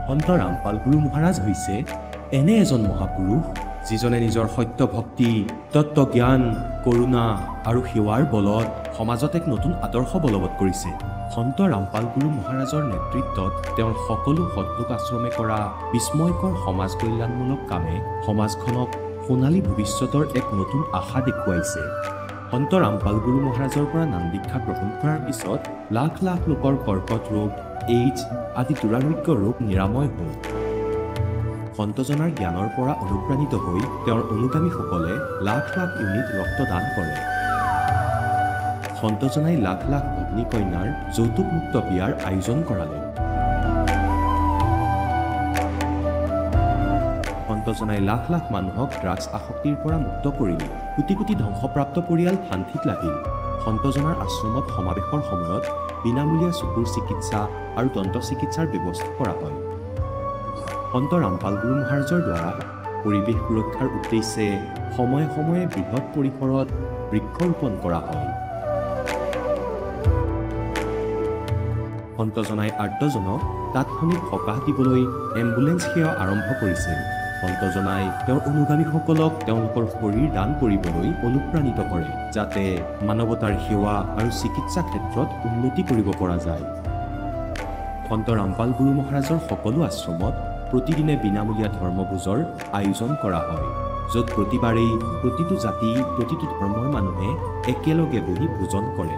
সন্ত ৰামপাল গুৰু মহাৰাজ হৈছে এনে এজন মহাপুৰুষ যিজনে নিজৰ সত্য ভক্তি, তত্ত্বজ্ঞান, কৰোণা আৰু সেৱাৰ বলত সমাজত এক নতুন আদৰ্শ বলবৎ কৰিছে। সন্ত ৰামপাল গুৰু মহাৰাজৰ নেতৃত্বত তেওঁৰ সকলো সৎলোক আশ্ৰমে কৰা বিস্ময়কৰ সমাজ কল্যাণমূলক কামে সমাজখনক সোণালী ভৱিষ্যতৰ এক নতুন আশা দেখুৱাইছে। সন্ত ৰামপাল গুৰু মহাৰাজৰ পৰা নাম দীক্ষা গ্ৰহণ কৰাৰ পিছত লাখ লাখ লোকৰ কৰ্কট ৰোগ, এইডছ আদি দুৰাৰোগ্য ৰোগ নিৰাময় হ'ল। সন্তজনাৰ জ্ঞানৰ পৰা অনুপ্ৰাণিত হৈ তেওঁৰ অনুগামীসকলে লাখ লাখ ইউনিট ৰক্তদান কৰে। সন্তজনাই লাখ লাখ ভগ্নী কন্যাৰ যৌতুকমুক্ত বিয়াৰ আয়োজন কৰালে। সন্তজনাই লাখ লাখ মানুহক ড্ৰাগছ আসক্তিৰ পৰা মুক্ত কৰিলে। কোটি কোটি ধ্বংসপ্ৰাপ্ত পৰিয়াল শান্তিত লাগিল। সন্তজনাৰ আশ্ৰমত সমাৱেশৰ সময়ত বিনামূলীয়া চকুৰ চিকিৎসা আৰু দন্ত চিকিৎসাৰ ব্যৱস্থা কৰা হয়। সন্ত ৰামপাল গুৰু মহাৰাজৰ দ্বাৰা পৰিৱেশ সুৰক্ষাৰ উদ্দেশ্যে সময়ে সময়ে বৃহৎ পৰিসৰত বৃক্ষৰোপণ কৰা হয়। সন্তজনাই আৰ্তজনক তাৎক্ষণিক সকাহ দিবলৈ এম্বুলেন্স সেৱা আৰম্ভ কৰিছিল। সন্তজনাই তেওঁৰ অনুগামীসকলক তেওঁলোকৰ শৰীৰ দান কৰিবলৈ অনুপ্ৰাণিত কৰে, যাতে মানৱতাৰ সেৱা আৰু চিকিৎসা ক্ষেত্ৰত উন্নতি কৰিব পৰা যায়। সন্ত ৰামপাল গুৰু মহাৰাজৰ সকলো আশ্ৰমত প্ৰতিদিনে বিনামূলীয়া ধৰ্মভোজৰ আয়োজন কৰা হয়, য'ত প্ৰতিবাৰেই প্ৰতিটো জাতি, প্ৰতিটো ধৰ্মৰ মানুহে একেলগে বহি ভোজন কৰে।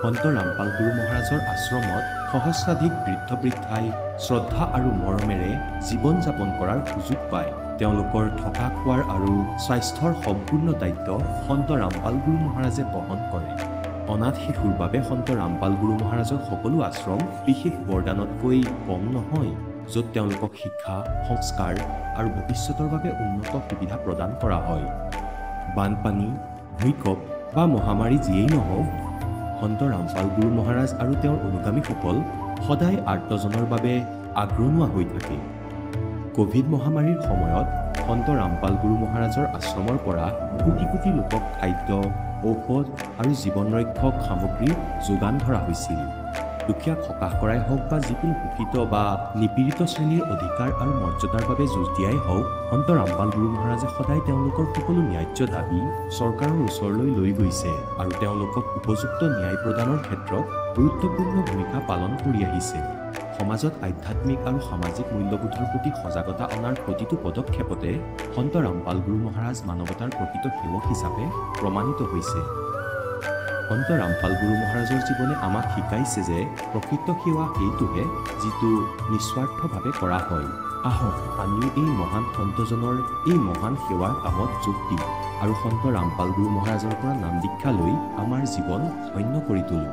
সন্ত ৰামপাল গুৰু মহাৰাজৰ আশ্ৰমত সহস্ৰাধিক বৃদ্ধ বৃদ্ধাই শ্ৰদ্ধা আৰু মৰমেৰে জীৱন যাপন কৰাৰ সুযোগ পায়। তেওঁলোকৰ থকা খোৱাৰ আৰু স্বাস্থ্যৰ সম্পূৰ্ণ দায়িত্ব সন্ত ৰামপাল গুৰু মহাৰাজে বহন কৰে। অনাথ শিশুৰ বাবে সন্ত ৰামপাল গুৰু মহাৰাজৰ সকলো আশ্ৰম বিশেষ বৰদানতকৈ কম নহয়, য'ত তেওঁলোকক শিক্ষা, সংস্কাৰ আৰু ভৱিষ্যতৰ বাবে উন্নত সুবিধা প্ৰদান কৰা হয়। বানপানী, ভূঁইকঁপ বা মহামাৰী যিয়েই নহওক, সন্ত ৰামপাল গুৰু মহাৰাজ আৰু তেওঁৰ অনুগামীসকল সদায় আৰ্তজনৰ বাবে আগৰণুৱা হৈ থাকে। কোভিড মহামাৰীৰ সময়ত সন্ত ৰামপাল গুৰু মহাৰাজৰ আশ্ৰমৰ পৰা কোটি কোটি লোকক খাদ্য, ঔষধ আৰু জীৱন ৰক্ষক সামগ্ৰী যোগান ধৰা হৈছিল। দুখীয়াক সকাহ কৰাই হওক বা যিকোনো শোষিত বা নিপীড়িত শ্ৰেণীৰ অধিকাৰ আৰু মৰ্যাদাৰ বাবে যুঁজ দিয়াই হওক, সন্ত ৰামপাল গুৰু মহাৰাজে সদায় তেওঁলোকৰ সকলো ন্যায্য দাবী চৰকাৰৰ ওচৰলৈ লৈ গৈছে আৰু তেওঁলোকক উপযুক্ত ন্যায় প্ৰদানৰ ক্ষেত্ৰত গুৰুত্বপূৰ্ণ ভূমিকা পালন কৰি আহিছে। সমাজত আধ্যাত্মিক আৰু সামাজিক মূল্যবোধৰ প্ৰতি সজাগতা অনাৰ প্ৰতিটো পদক্ষেপতে সন্ত ৰামপাল গুৰু মহাৰাজ মানৱতাৰ প্ৰকৃত সেৱক হিচাপে প্ৰমাণিত হৈছে। সন্ত ৰামপাল গুৰু মহাৰাজৰ জীৱনে আমাক শিকাইছে যে প্ৰকৃত সেৱা সেইটোহে যিটো নিস্বাৰ্থভাৱে কৰা হয়। আহক আমিও এই মহান সন্তজনৰ এই মহান সেৱাৰ কামত যোগ দিওঁ আৰু সন্ত ৰামপাল গুৰু মহাৰাজৰ পৰা নাম দীক্ষা লৈ আমাৰ জীৱন ধন্য কৰি তোলোঁ।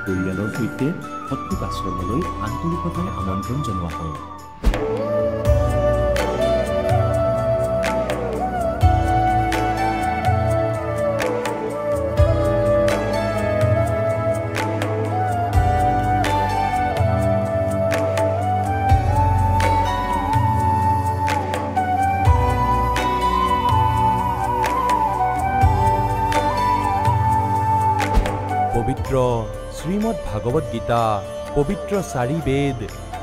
পৰিয়ালৰ সৈতে সৎলোক আশ্ৰমলৈ আন্তৰিকতাৰে আমন্ত্ৰণ জনোৱা হয়। পবিত্ৰ শ্ৰীমদ ভাগৱত গীতা, পবিত্ৰ 4 বেদ,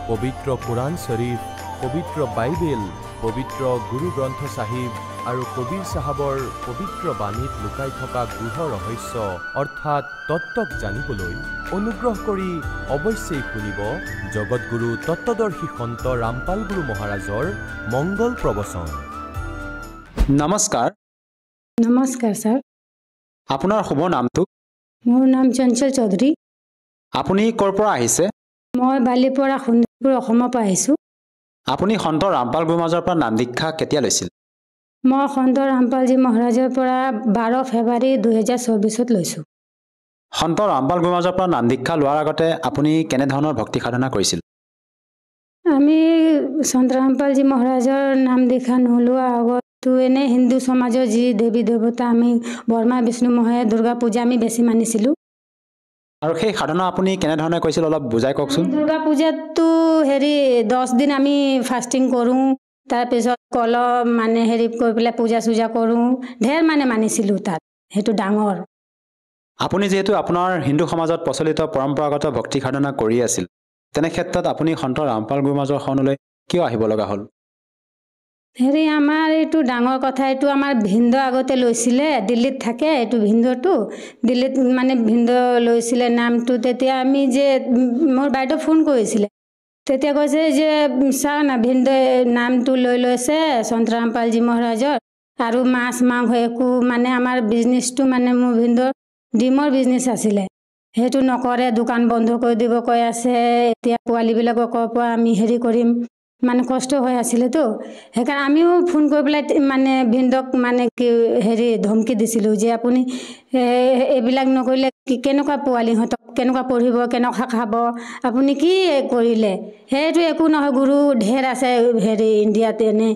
পবিত্ৰ কুৰাণ শ্বৰীফ, পবিত্ৰ বাইবেল, পবিত্ৰ গুৰু গ্ৰন্থ চাহিব আৰু কবীৰ চাহাবৰ পবিত্ৰ বাণীত লুকাই থকা গৃহ ৰহস্য অৰ্থাৎ তত্ত্বক জানিবলৈ অনুগ্ৰহ কৰি অৱশ্যেই শুনিব জগতগুৰু তত্ত্বদৰ্শী সন্ত ৰামপাল গুৰু মহাৰাজৰ মংগল প্ৰবচন। নমস্কাৰ। নমস্কাৰ ছাৰ। আপোনাৰ শুভ নামটো? মোৰ নাম চঞ্চল চৌধুৰী। আপুনি ক'ৰ পৰা আহিছে? মই বালিপৰা, শোণিতপুৰ, অসমৰ পৰা আহিছোঁ। আপুনি সন্ত ৰামপাল গুৰু মহাৰাজৰ পৰা নাম দীক্ষা কেতিয়া লৈছিল? মই সন্ত ৰামপালজী মহাৰাজৰ পৰা 12 ফেব্ৰুৱাৰী 2024 লৈছোঁ। সন্ত ৰামপাল গুৰু মহাৰাজৰ পৰা নাম দীক্ষা লোৱাৰ আগতে আপুনি কেনেধৰণৰ ভক্তি সাধনা কৰিছিল? আমি সন্ত ৰামপালজী মহাৰাজৰ নাম দীক্ষা নোলোৱা আগতো এনে হিন্দু সমাজৰ যি দেৱী দেৱতা আমি ব্ৰহ্মা বিষ্ণু মহেশ দুৰ্গা পূজা আমি বেছি মানিছিলোঁ। আৰু সেই সাধনা আপুনি কেনেধৰণে কৰিছিল অলপ বুজাই কওকচোন। দুৰ্গা পূজাতো 10 দিন আমি ফাষ্টিং কৰোঁ, তাৰপিছত কলম কৰি পেলাই পূজা চূজা কৰোঁ, ঢেৰ মানিছিলোঁ তাত, সেইটো ডাঙৰ। আপুনি যিহেতু আপোনাৰ হিন্দু সমাজত প্ৰচলিত পৰম্পৰাগত ভক্তি সাধনা কৰি আছিল, তেনে ক্ষেত্ৰত আপুনি সন্ত ৰামপাল গুৰু মহাৰাজৰ শৰণলৈ কিয় আহিব লগা হ'ল? আমাৰ এইটো ডাঙৰ কথা, এইটো আমাৰ ভিন্দ আগতে লৈছিলে, দিল্লীত থাকে এইটো ভিন্দটো, দিল্লীত ভিন্দ লৈছিলে নামটো। তেতিয়া আমি যে মোৰ বাইদেউ ফোন কৰিছিলে, তেতিয়া কৈছে যে চাওঁ না ভিন্দই নামটো লৈ লৈছে সন্ত ৰামপালজী মহাৰাজৰ, আৰু মাছ মাংস একো আমাৰ বিজনেছটো মোৰ ভিন্দৰ ডিমৰ বিজনেছ আছিলে, সেইটো নকৰে, দোকান বন্ধ কৰি দিব কৈ আছে। এতিয়া পোৱালীবিলাকৰ পৰা আমি কৰিম, কষ্ট হৈ আছিলেতো, সেইকাৰণে আমিও ফোন কৰি পেলাই ভিন্দক ধমকি দিছিলোঁ যে আপুনি এইবিলাক নকৰিলে কেনেকুৱা পোৱালীহঁতক কেনেকুৱা পঢ়িব, কেনেকুৱা খাব, আপুনি কি কৰিলে? সেইটো একো নহয়, গুৰু ঢেৰ আছে ইণ্ডিয়াত, এনে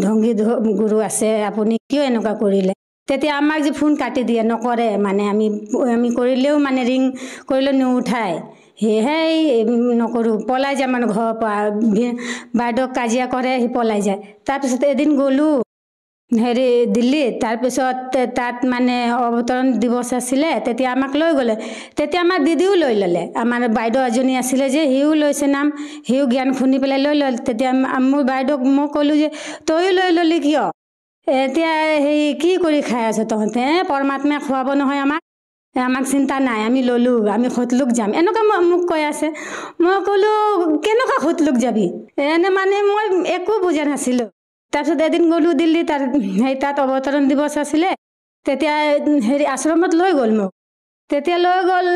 ধংগী গুৰু আছে, আপুনি কিয় এনেকুৱা কৰিলে? তেতিয়া আমাক যে ফোন কাটি দিয়ে, নকৰে, আমি কৰিলেও ৰিং কৰিলেও নুঠায়, সেয়েহে নকৰোঁ, পলাই যায় ঘৰৰ পৰা। বাইদেউক কাজিয়া কৰে, সি পলাই যায়। তাৰপিছত এদিন গ'লোঁ দিল্লীত, তাৰপিছত তাত অৱতৰণ দিৱস আছিলে, তেতিয়া আমাক লৈ গ'লে। তেতিয়া আমাৰ দিদিও লৈ ল'লে, আমাৰ বাইদেউ এজনী আছিলে যে সিও লৈছে নাম, সিও জ্ঞান শুনি পেলাই লৈ ল'লে। তেতিয়া মোৰ বাইদেউক মই ক'লোঁ যে তয়ো লৈ ল'লি কিয়? এতিয়া কি কৰি খাই আছ তহঁতে? পৰমাত্মাই খুৱাব নহয় আমাক চিন্তা নাই, আমি ল'লোঁ, আমি সতলোক যাম, এনেকুৱা মোক কৈ আছে। মই ক'লোঁ কেনেকুৱা সতলোক যাবি? মই একো বুজা নাছিলোঁ। তাৰপিছত এদিন গ'লোঁ দিল্লী, তাত অৱতৰণ দিৱস আছিলে, তেতিয়া আশ্ৰমত লৈ গ'ল মোক। তেতিয়া লৈ গ'ল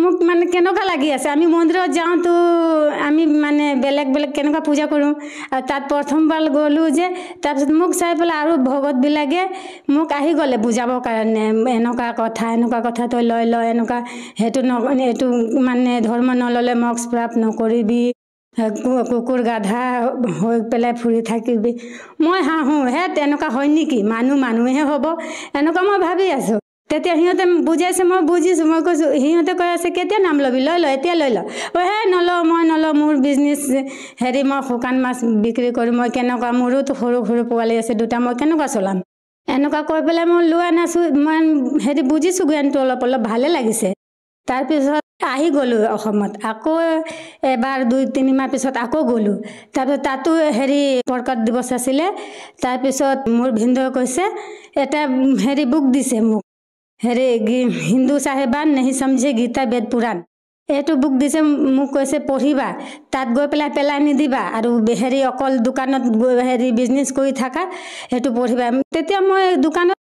মোক, কেনেকুৱা লাগি আছে, আমি মন্দিৰত যাওঁতো আমি বেলেগ বেলেগ কেনেকুৱা পূজা কৰোঁ, আৰু তাত প্ৰথমবাৰ গ'লোঁ যে, তাৰপিছত মোক চাই পেলাই আৰু ভকতবিলাকে মোক আহি গ'লে বুজাবৰ কাৰণে, এনেকুৱা কথা তই লৈ ল, এনেকুৱা সেইটো এইটো ধৰ্ম নল'লে মক্ষ প্ৰাপ্ত নকৰিবি, কুকুৰ গাধা হৈ পেলাই ফুৰি থাকিবি। মই হাঁহোঁ, তেনেকুৱা হয় নেকি? মানুহেহে হ'ব, এনেকুৱা মই ভাবি আছোঁ। তেতিয়া সিহঁতে বুজাইছে, মই বুজিছোঁ, মই কৈছোঁ, সিহঁতে কৈ আছে কেতিয়া নাম ল'বি? লৈ ল, এতিয়া লৈ ল। নলওঁ, মই নলওঁ, মোৰ বিজনেছ মই শুকান মাছ বিক্ৰী কৰিম, মই কেনেকুৱা, মোৰোতো সৰু সৰু পোৱালি আছে দুটা, মই কেনেকুৱা চলাম? এনেকুৱা কৈ পেলাই মই লোৱা নাছোঁ, মই বুজিছোঁ জ্ঞানটো অলপ অলপ, ভালে লাগিছে। তাৰপিছত আহি গ'লোঁ অসমত, আকৌ এবাৰ 2-3 মাহ পিছত আকৌ গ'লোঁ। তাৰপিছত তাতো প্ৰকট দিৱস আছিলে। তাৰপিছত মোৰ ভিন্দই কৈছে, এটা বুক দিছে মোক, হিন্দু চাহেবান নেহি সমঝে গীতা বেদ পুৰাণ, এইটো বুক দিছে মোক, কৈছে পঢ়িবা, তাত গৈ পেলাই নিদিবা, আৰু অকল দোকানত গৈ বিজনেছ কৰি থাকা, সেইটো পঢ়িবা। তেতিয়া মই দোকানত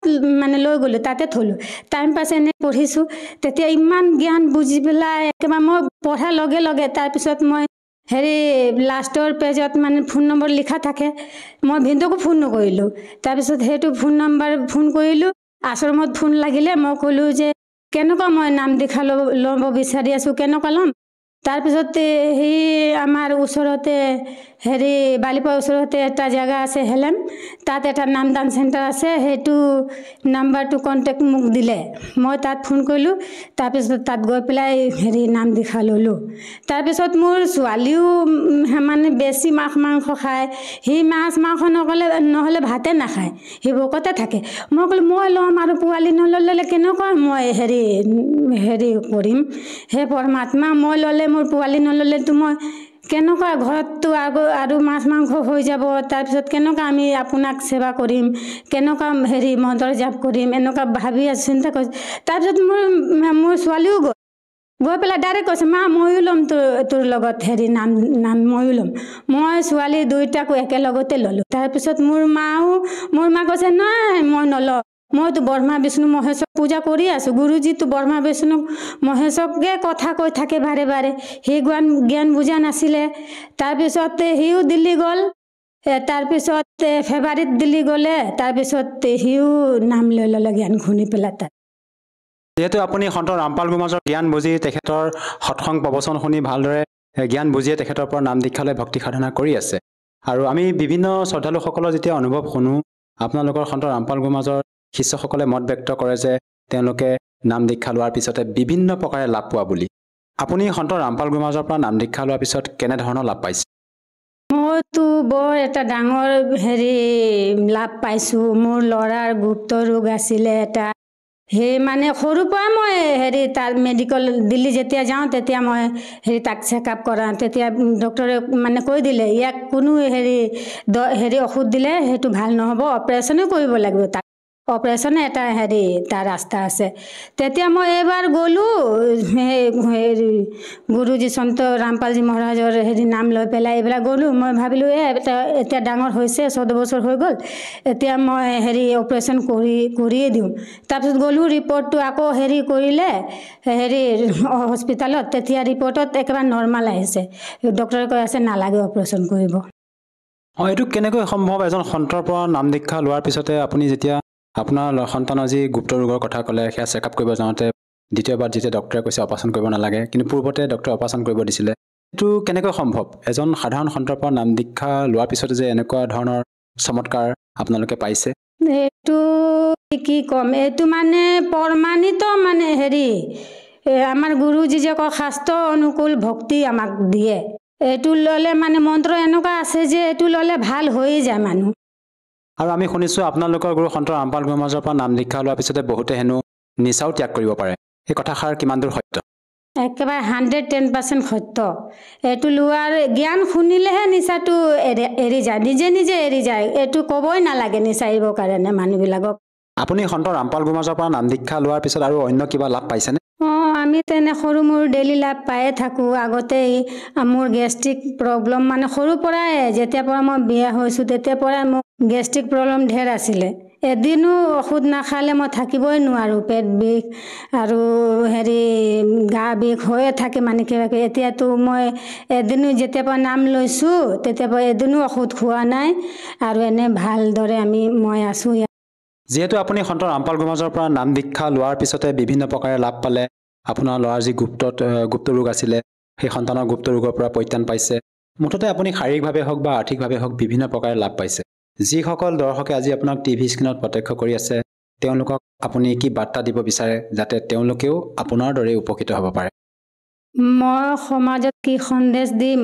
লৈ গ'লোঁ, তাতে থ'লোঁ, টাইম পাছ এনে পঢ়িছোঁ। তেতিয়া ইমান জ্ঞান বুজি পেলাই একেবাৰে মই পঢ়াৰ লগে লগে, তাৰপিছত মই লাষ্টৰ পেজত ফোন নম্বৰ লিখা থাকে, মই ভিন্দকো ফোন নকৰিলোঁ। তাৰপিছত সেইটো ফোন নম্বৰ ফোন কৰিলোঁ, আশ্ৰমত ফোন লাগিলে, মই ক'লোঁ যে কেনেকুৱা মই নাম দীক্ষা ল'ব বিচাৰি আছোঁ, কেনেকুৱা ল'ম? তাৰপিছত আমাৰ ওচৰতে বালিপাৰ ওচৰতে এটা জেগা আছে হেলেম, তাত এটা নামদান চেণ্টাৰ আছে, সেইটো নাম্বাৰটো কণ্টেক্ট মোক দিলে, মই তাত ফোন কৰিলোঁ। তাৰপিছত তাত গৈ পেলাই নাম দীক্ষা ল'লোঁ। তাৰপিছত মোৰ ছোৱালীও বেছি মাছ মাংস খায়, সি মাছ মাংস নহ'লে ভাতে নাখায়, সি ভোকতে থাকে। মই ক'লোঁ মই ল'ম, আৰু পোৱালি নল'লে কেনেকুৱা মই কৰিম? হে পৰমাত্মা, মই ল'লে, মোৰ পোৱালি নল'লেতো মই কেনেকুৱা, ঘৰততো আৰু মাছ মাংস হৈ যাব, তাৰপিছত কেনেকুৱা আমি আপোনাক সেৱা কৰিম, কেনেকুৱা মন্ত্ৰ জাপ কৰিম, এনেকুৱা ভাবি আছোঁ, চিন্তা কৰিছোঁ। তাৰপিছত মোৰ ছোৱালীও গৈ পেলাই ডাইৰেক্ট কৈছে, মা ময়ো ল'ম তোৰ লগত নাম ময়ো ল'ম। মই ছোৱালী দুয়োটাকো একেলগতে ল'লোঁ। তাৰপিছত মোৰ মা কৈছে, নাই মই নলওঁ, মইতো ব্ৰহ্মা বিষ্ণু মহেশক পূজা কৰি আছোঁ, গুৰুজীতো ব্ৰহ্মা বিষ্ণু মহেশকে কথা কৈ থাকে বাৰে বাৰে, সি জ্ঞান বুজা নাছিলে। তাৰপিছত সিও দিল্লী গ'ল, তাৰপিছত ফেব্ৰুৱাৰীত দিল্লী গ'লে, তাৰপিছত সিও নাম লৈ ল'লে জ্ঞান শুনি পেলাই তাত। যিহেতু আপুনি সন্ত ৰামপাল গুৰুমাজৰ জ্ঞান বুজি তেখেতৰ সৎসং প্ৰবচন শুনি ভালদৰে জ্ঞান বুজিয়ে তেখেতৰ পৰা নাম দীক্ষালৈ ভক্তি সাধনা কৰি আছে, আৰু আমি বিভিন্ন শ্ৰদ্ধালুসকলৰ যেতিয়া অনুভৱ শুনো, আপোনালোকৰ সন্ত ৰামপাল গুৰুমাজৰ শিষ্যসকলে মত ব্যক্ত কৰে যে তেওঁলোকে নাম দীক্ষা লোৱাৰ পিছতে বিভিন্ন প্ৰকাৰে লাভ পোৱা বুলি। আপুনি সন্ত ৰামপাল গুৰুমাজৰ পৰা নাম দীক্ষা লোৱাৰ পিছত কেনেধৰণৰ লাভ পাইছে? মইতো বৰ এটা ডাঙৰ লাভ পাইছোঁ। মোৰ ল'ৰাৰ গুপ্ত ৰোগ আছিলে এটা, সেই মানে সৰুৰ পৰা মই তাৰ মেডিকেল দিল্লী যেতিয়া যাওঁ তেতিয়া মই তাক চেকআপ কৰাওঁ। তেতিয়া ডক্টৰে মানে কৈ দিলে ইয়াক কোনো ঔষধ দিলে সেইটো ভাল নহ'ব, অপাৰেশ্যনো কৰিব লাগিব, তাক অপাৰেশ্যনে এটা তাৰ ৰাস্তা আছে। তেতিয়া মই এইবাৰ গ'লোঁ গুৰুজী সন্ত ৰামপালজী মহাৰাজৰ নাম লৈ পেলাই এইবিলাক গ'লোঁ। মই ভাবিলোঁ এতিয়া ডাঙৰ হৈছে, 14 বছৰ হৈ গ'ল, এতিয়া মই অপাৰেশ্যন কৰিয়ে দিওঁ। তাৰপিছত গ'লোঁ, ৰিপৰ্টটো আকৌ কৰিলে হস্পিটেলত, তেতিয়া ৰিপৰ্টত একেবাৰে নৰ্মেল আহিছে। ডক্টৰে কৈ আছে নালাগে অপাৰেশ্যন কৰিব। এইটো কেনেকৈ সম্ভৱ? এজন সন্তৰ পৰা নাম দীক্ষা লোৱাৰ পিছতে আপুনি যেতিয়া আপোনাৰ সন্তানৰ যি গুপ্ত ৰোগৰ কথা ক'লে, সেয়া চেকআপ কৰিব যাওঁতে দ্বিতীয়বাৰ যেতিয়া ডক্টৰে কৈছে অপাৰেশ্যন কৰিব নালাগে, কিন্তু পূৰ্বতে ডক্টৰে অপাৰেশ্যন কৰিব দিছিলে, এইটো কেনেকৈ সম্ভৱ? এজন সাধাৰণ সন্তৰ পৰা নাম দীক্ষা লোৱাৰ পিছতে যে এনেকুৱা ধৰণৰ চমৎকাৰ আপোনালোকে পাইছে? এইটো কি ক'ম, এইটো মানে প্ৰমাণিত মানে আমাৰ গুৰুজী যে কয় শাস্ত্ৰ অনুকূল ভক্তি আমাক দিয়ে। এইটো ল'লে মানে মন্ত্ৰ এনেকুৱা আছে যে এইটো ল'লে ভাল হৈয়ে যায় মানুহ। আৰু আমি শুনিছোঁ আপোনালোকৰ গুৰু সন্ত ৰামপাল গুৰুমাজৰ পৰা নাম দীক্ষা লোৱাৰ পিছতে বহুতে হেনো নিচাও ত্যাগ কৰিব পাৰে। এই কথাষাৰ কিমান দূৰ সত্য? একেবাৰে 110% সত্য। এইটো লোৱাৰ জ্ঞান শুনিলেহে নিচাটো এৰি যায়, নিজে নিজে এৰি যায়। এইটো ক'বই নালাগে নিচা এৰিবৰ কাৰণে মানুহবিলাকক। আপুনি সন্ত ৰামপাল গুৰুমাজৰ পৰা নাম দীক্ষা লোৱাৰ পিছত আৰু অন্য কিবা লাভ পাইছেনে? আমি তেনে সৰু মোৰ ডেইলি লাভ পায়ে থাকোঁ। আগতেই মোৰ গেষ্ট্ৰিক প্ৰব্লেম মানে সৰুৰ পৰাই, যেতিয়াৰ পৰা মই বিয়া হৈছোঁ তেতিয়াৰ পৰাই মোক গেষ্ট্ৰিক প্ৰব্লেম ঢেৰ আছিলে। এদিনো ঔষধ নাখালে মই থাকিবই নোৱাৰোঁ। পেট বিষ আৰু গা বিষ হৈয়ে থাকে মানে কিবা কিবি। এতিয়াতো মই এদিনো যেতিয়াৰ পৰা নাম লৈছোঁ তেতিয়াৰ পৰা এদিনো ঔষধ খোৱা নাই, আৰু এনে ভালদৰে মই আছোঁ। যিহেতু আপুনি সন্ত ৰামপাল গুৰুমাজৰ পৰা নাম দীক্ষা লোৱাৰ পিছতে বিভিন্ন প্ৰকাৰে লাভ পালে, আপোনাৰ ল'ৰাৰ যি গুপ্ত ৰোগ আছিলে সেই সন্তানৰ গুপ্ত ৰোগৰ পৰা পৰিত্ৰাণ পাইছে, মুঠতে আপুনি শাৰীৰিকভাৱে হওক বা আৰ্থিকভাৱে হওক বিভিন্ন প্ৰকাৰে লাভ পাইছে। যিসকল দৰ্শকে আজি আপোনাক টিভি স্ক্ৰীণত প্ৰত্যক্ষ কৰি আছে, তেওঁলোকক আপুনি কি বাৰ্তা দিব বিচাৰে যাতে তেওঁলোকেও আপোনাৰ দৰে উপকৃত হ'ব পাৰে? মই সমাজত কি সন্দেশ দিম,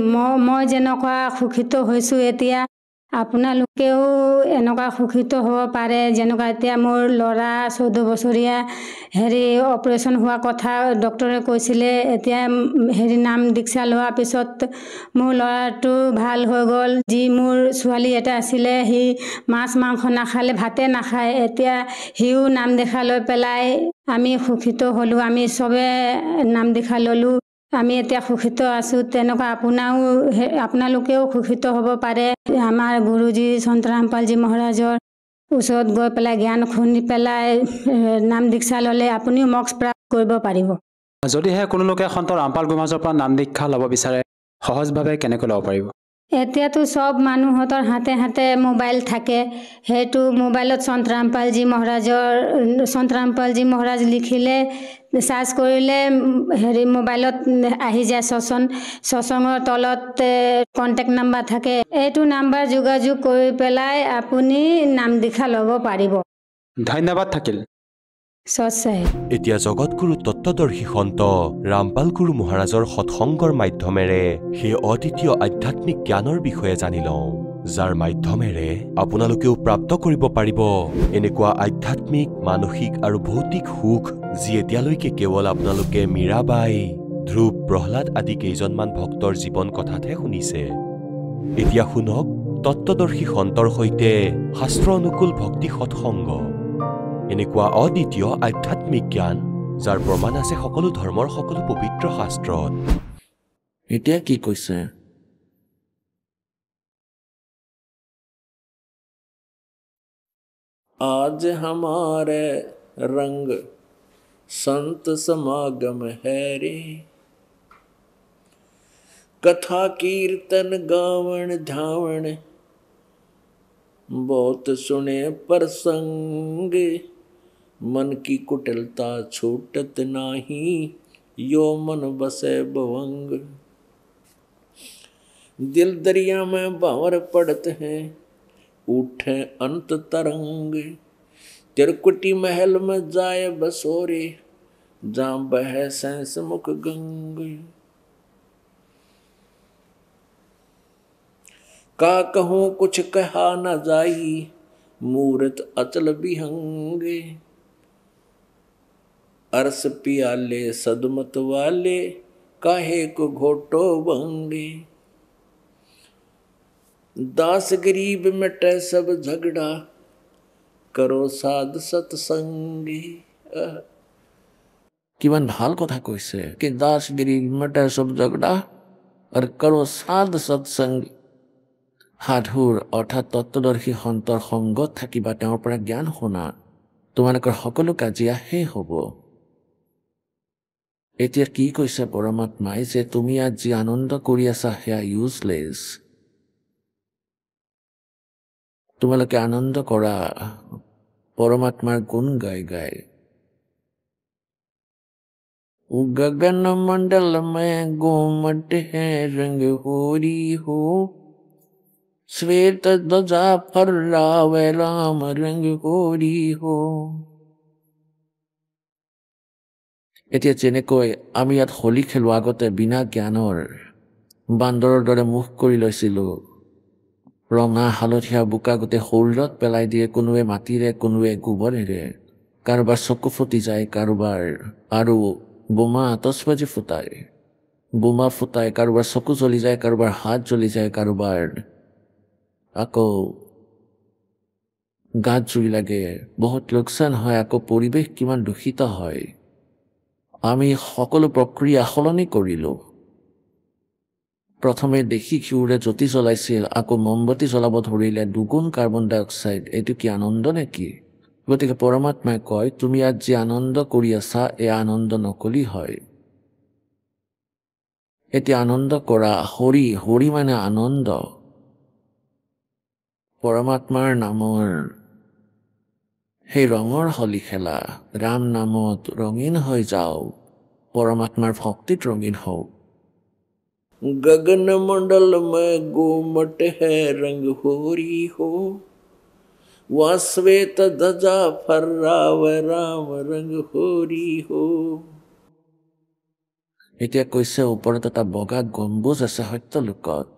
মই যেনেকুৱা সুখিত হৈছোঁ এতিয়া আপোনালোকেও এনেকুৱা সুখিত হ'ব পাৰে। যেনেকুৱা এতিয়া মোৰ ল'ৰা 14 বছৰীয়া অপাৰেশ্যন হোৱা কথা ডক্টৰে কৈছিলে, এতিয়া নাম দীক্ষা লোৱাৰ পিছত মোৰ ল'ৰাটো ভাল হৈ গ'ল। যি মোৰ ছোৱালী এটা আছিলে, সি মাছ মাংস নাখালে, ভাতে নাখায়, এতিয়া সিও নাম দীক্ষা লৈ পেলাই আমি সুখিত হ'লোঁ। আমি চবে নাম দীক্ষা ল'লোঁ, আমি এতিয়া সুখিত আছোঁ। তেনেকুৱা আপোনালোকেও সুখিত হ'ব পাৰে। আমাৰ গুৰুজী সন্ত ৰামপালজী মহাৰাজৰ ওচৰত গৈ পেলাই জ্ঞান শুনি পেলাই নাম দীক্ষা ল'লে আপুনিও মোক্ষ প্ৰাপ্ত কৰিব পাৰিব। যদিহে কোনো লোকে সন্ত ৰামপাল গুৰুমাজৰ পৰা নাম দীক্ষা ল'ব বিচাৰে, সহজভাৱে কেনেকৈ ল'ব পাৰিব? এতিয়াতো চব মানুহৰ হাতে হাতে মোবাইল থাকে। সেইটো মোবাইলত সন্ত ৰামপালজী মহাৰাজ লিখিলে, চাৰ্চ কৰিলে মোবাইলত আহি যায়। সৎসংগৰ তলত কণ্টেক্ট নাম্বাৰ থাকে, এইটো নাম্বাৰ যোগাযোগ কৰি পেলাই আপুনি নাম দীক্ষা ল'ব পাৰিব। ধন্যবাদ থাকিল। এতিয়া জগতগুৰু তত্ত্বদৰ্শী সন্ত ৰামপাল গুৰু মহাৰাজৰ সৎসংগৰ মাধ্যমেৰে সেই অদ্বিতীয় আধ্যাত্মিক জ্ঞানৰ বিষয়ে জানি লওঁ, যাৰ মাধ্যমেৰে আপোনালোকেও প্ৰাপ্ত কৰিব পাৰিব এনেকুৱা আধ্যাত্মিক, মানসিক আৰু ভৌতিক সুখ যি এতিয়ালৈকে কেৱল আপোনালোকে মীৰাবাই, ধ্ৰুৱ, প্ৰহ্লাদ আদি কেইজনমান ভক্তৰ জীৱন কথাতহে শুনিছে। এতিয়া শুনক তত্ত্বদৰ্শী সন্তৰ সৈতে শাস্ত্ৰ অনুকূল ভক্তি সৎসংগ, এনেকুৱা অদ্বিতীয় আধ্যাত্মিক জ্ঞান যাৰ প্ৰমাণ আছে সকলো ধৰ্মৰ সকলো পবিত্ৰ শাস্ত্ৰত। এতিয়া কি কৈছে? आज हमारे रंग संत समागम है रे, कथा कीर्तन गावण धावण बहुत सुने प्रसंग, मन की कुटिलता छूटत नाही, यो मन बसे भवंग। दिल दरिया में बावर पड़त हैं, उठे अंत तरंग। तिरकुटी महल में जाए बसोरे, जहाँ बह सहस मुख गंग। का कहूँ कुछ कहा न जाई, मूरत अचल बिहंगे। अरस पियाले सदमत वाले, काहे को घोटो भंगे। दास गरीब मिटे सब झगड़ा, करो साध सत्संगी। किमान ভাল কথা কৈছে कि दास गरीब मिटे सब झगड़ा और करो साध सत्संगी। সাধুৰ অৰ্থাৎ তত্ত্বদৰ্শী সন্তৰ সংগত থাকিবা, তেওঁৰ পৰা জ্ঞান শুনা, তোমালোকৰ সকলো কাজিয়া শেষ হ'ব। এতিয়া কি কৈছে পৰমাত্মাই যে তুমি আজি আনন্দ কৰি আছা সেয়া ইউজলেছ। তোমালোকে আনন্দ কৰা পৰমাত্মাৰ গুণ গাই গাই। गगन मंडल में घूमट है रंग होरी हो, श्वेत ध्वजा फर्रावे राम रंग होरी हो। এতিয়া যেনেকৈ আমি ইয়াত হোলী খেলো, আগতে বিনা জ্ঞানৰ বান্দৰৰ দৰে মুখ কৰি লৈছিলোঁ, ৰঙা হালধীয়া বোকা গোটেই শৰীৰত পেলাই দিয়ে, কোনোৱে মাটিৰে কোনোৱে গোবৰেৰে, কাৰোবাৰ চকু ফুটি যায়, কাৰোবাৰ আৰু বোমা আতচবাজি ফুটায়, বোমা ফুটায়, কাৰোবাৰ চকু জ্বলি যায়, কাৰোবাৰ হাত জ্বলি যায়, কাৰোবাৰ আকৌ গাত জুই লাগে, বহুত লোকচান হয়, আকৌ পৰিৱেশ কিমান দূষিত হয়। আমি সকলো প্ৰক্ৰিয়া সলনি কৰিলোঁ। প্ৰথমে দেখি ঘিউৰে জ্যোতি জ্বলাইছিল, আকৌ মমবতি জ্বলাব ধৰিলে, দুগুণ কাৰ্বন ডাই অক্সাইড। এইটো কি আনন্দ নেকি? গতিকে পৰমাত্মাই কয় তুমি আজ যে আনন্দ কৰি আছা, এই আনন্দ নকলি হয়। এতিয়া আনন্দ কৰা। হৰি, হৰি মানে আনন্দ। পৰমাত্মাৰ নামৰ সেই ৰঙৰ হলি খেলা, ৰাম নামত ৰঙীন হৈ যাও, পৰমাত্মাৰ ভক্তিত ৰঙীন হও। गगन मंडल में गोमट है रंग होरी हो, वहाँ श्वेत ध्वजा फर्रावे राम रंग होरी हो। এতিয়া কৈছে ওপৰত এটা বগা গম্বুজ আছে সত্যলোকত।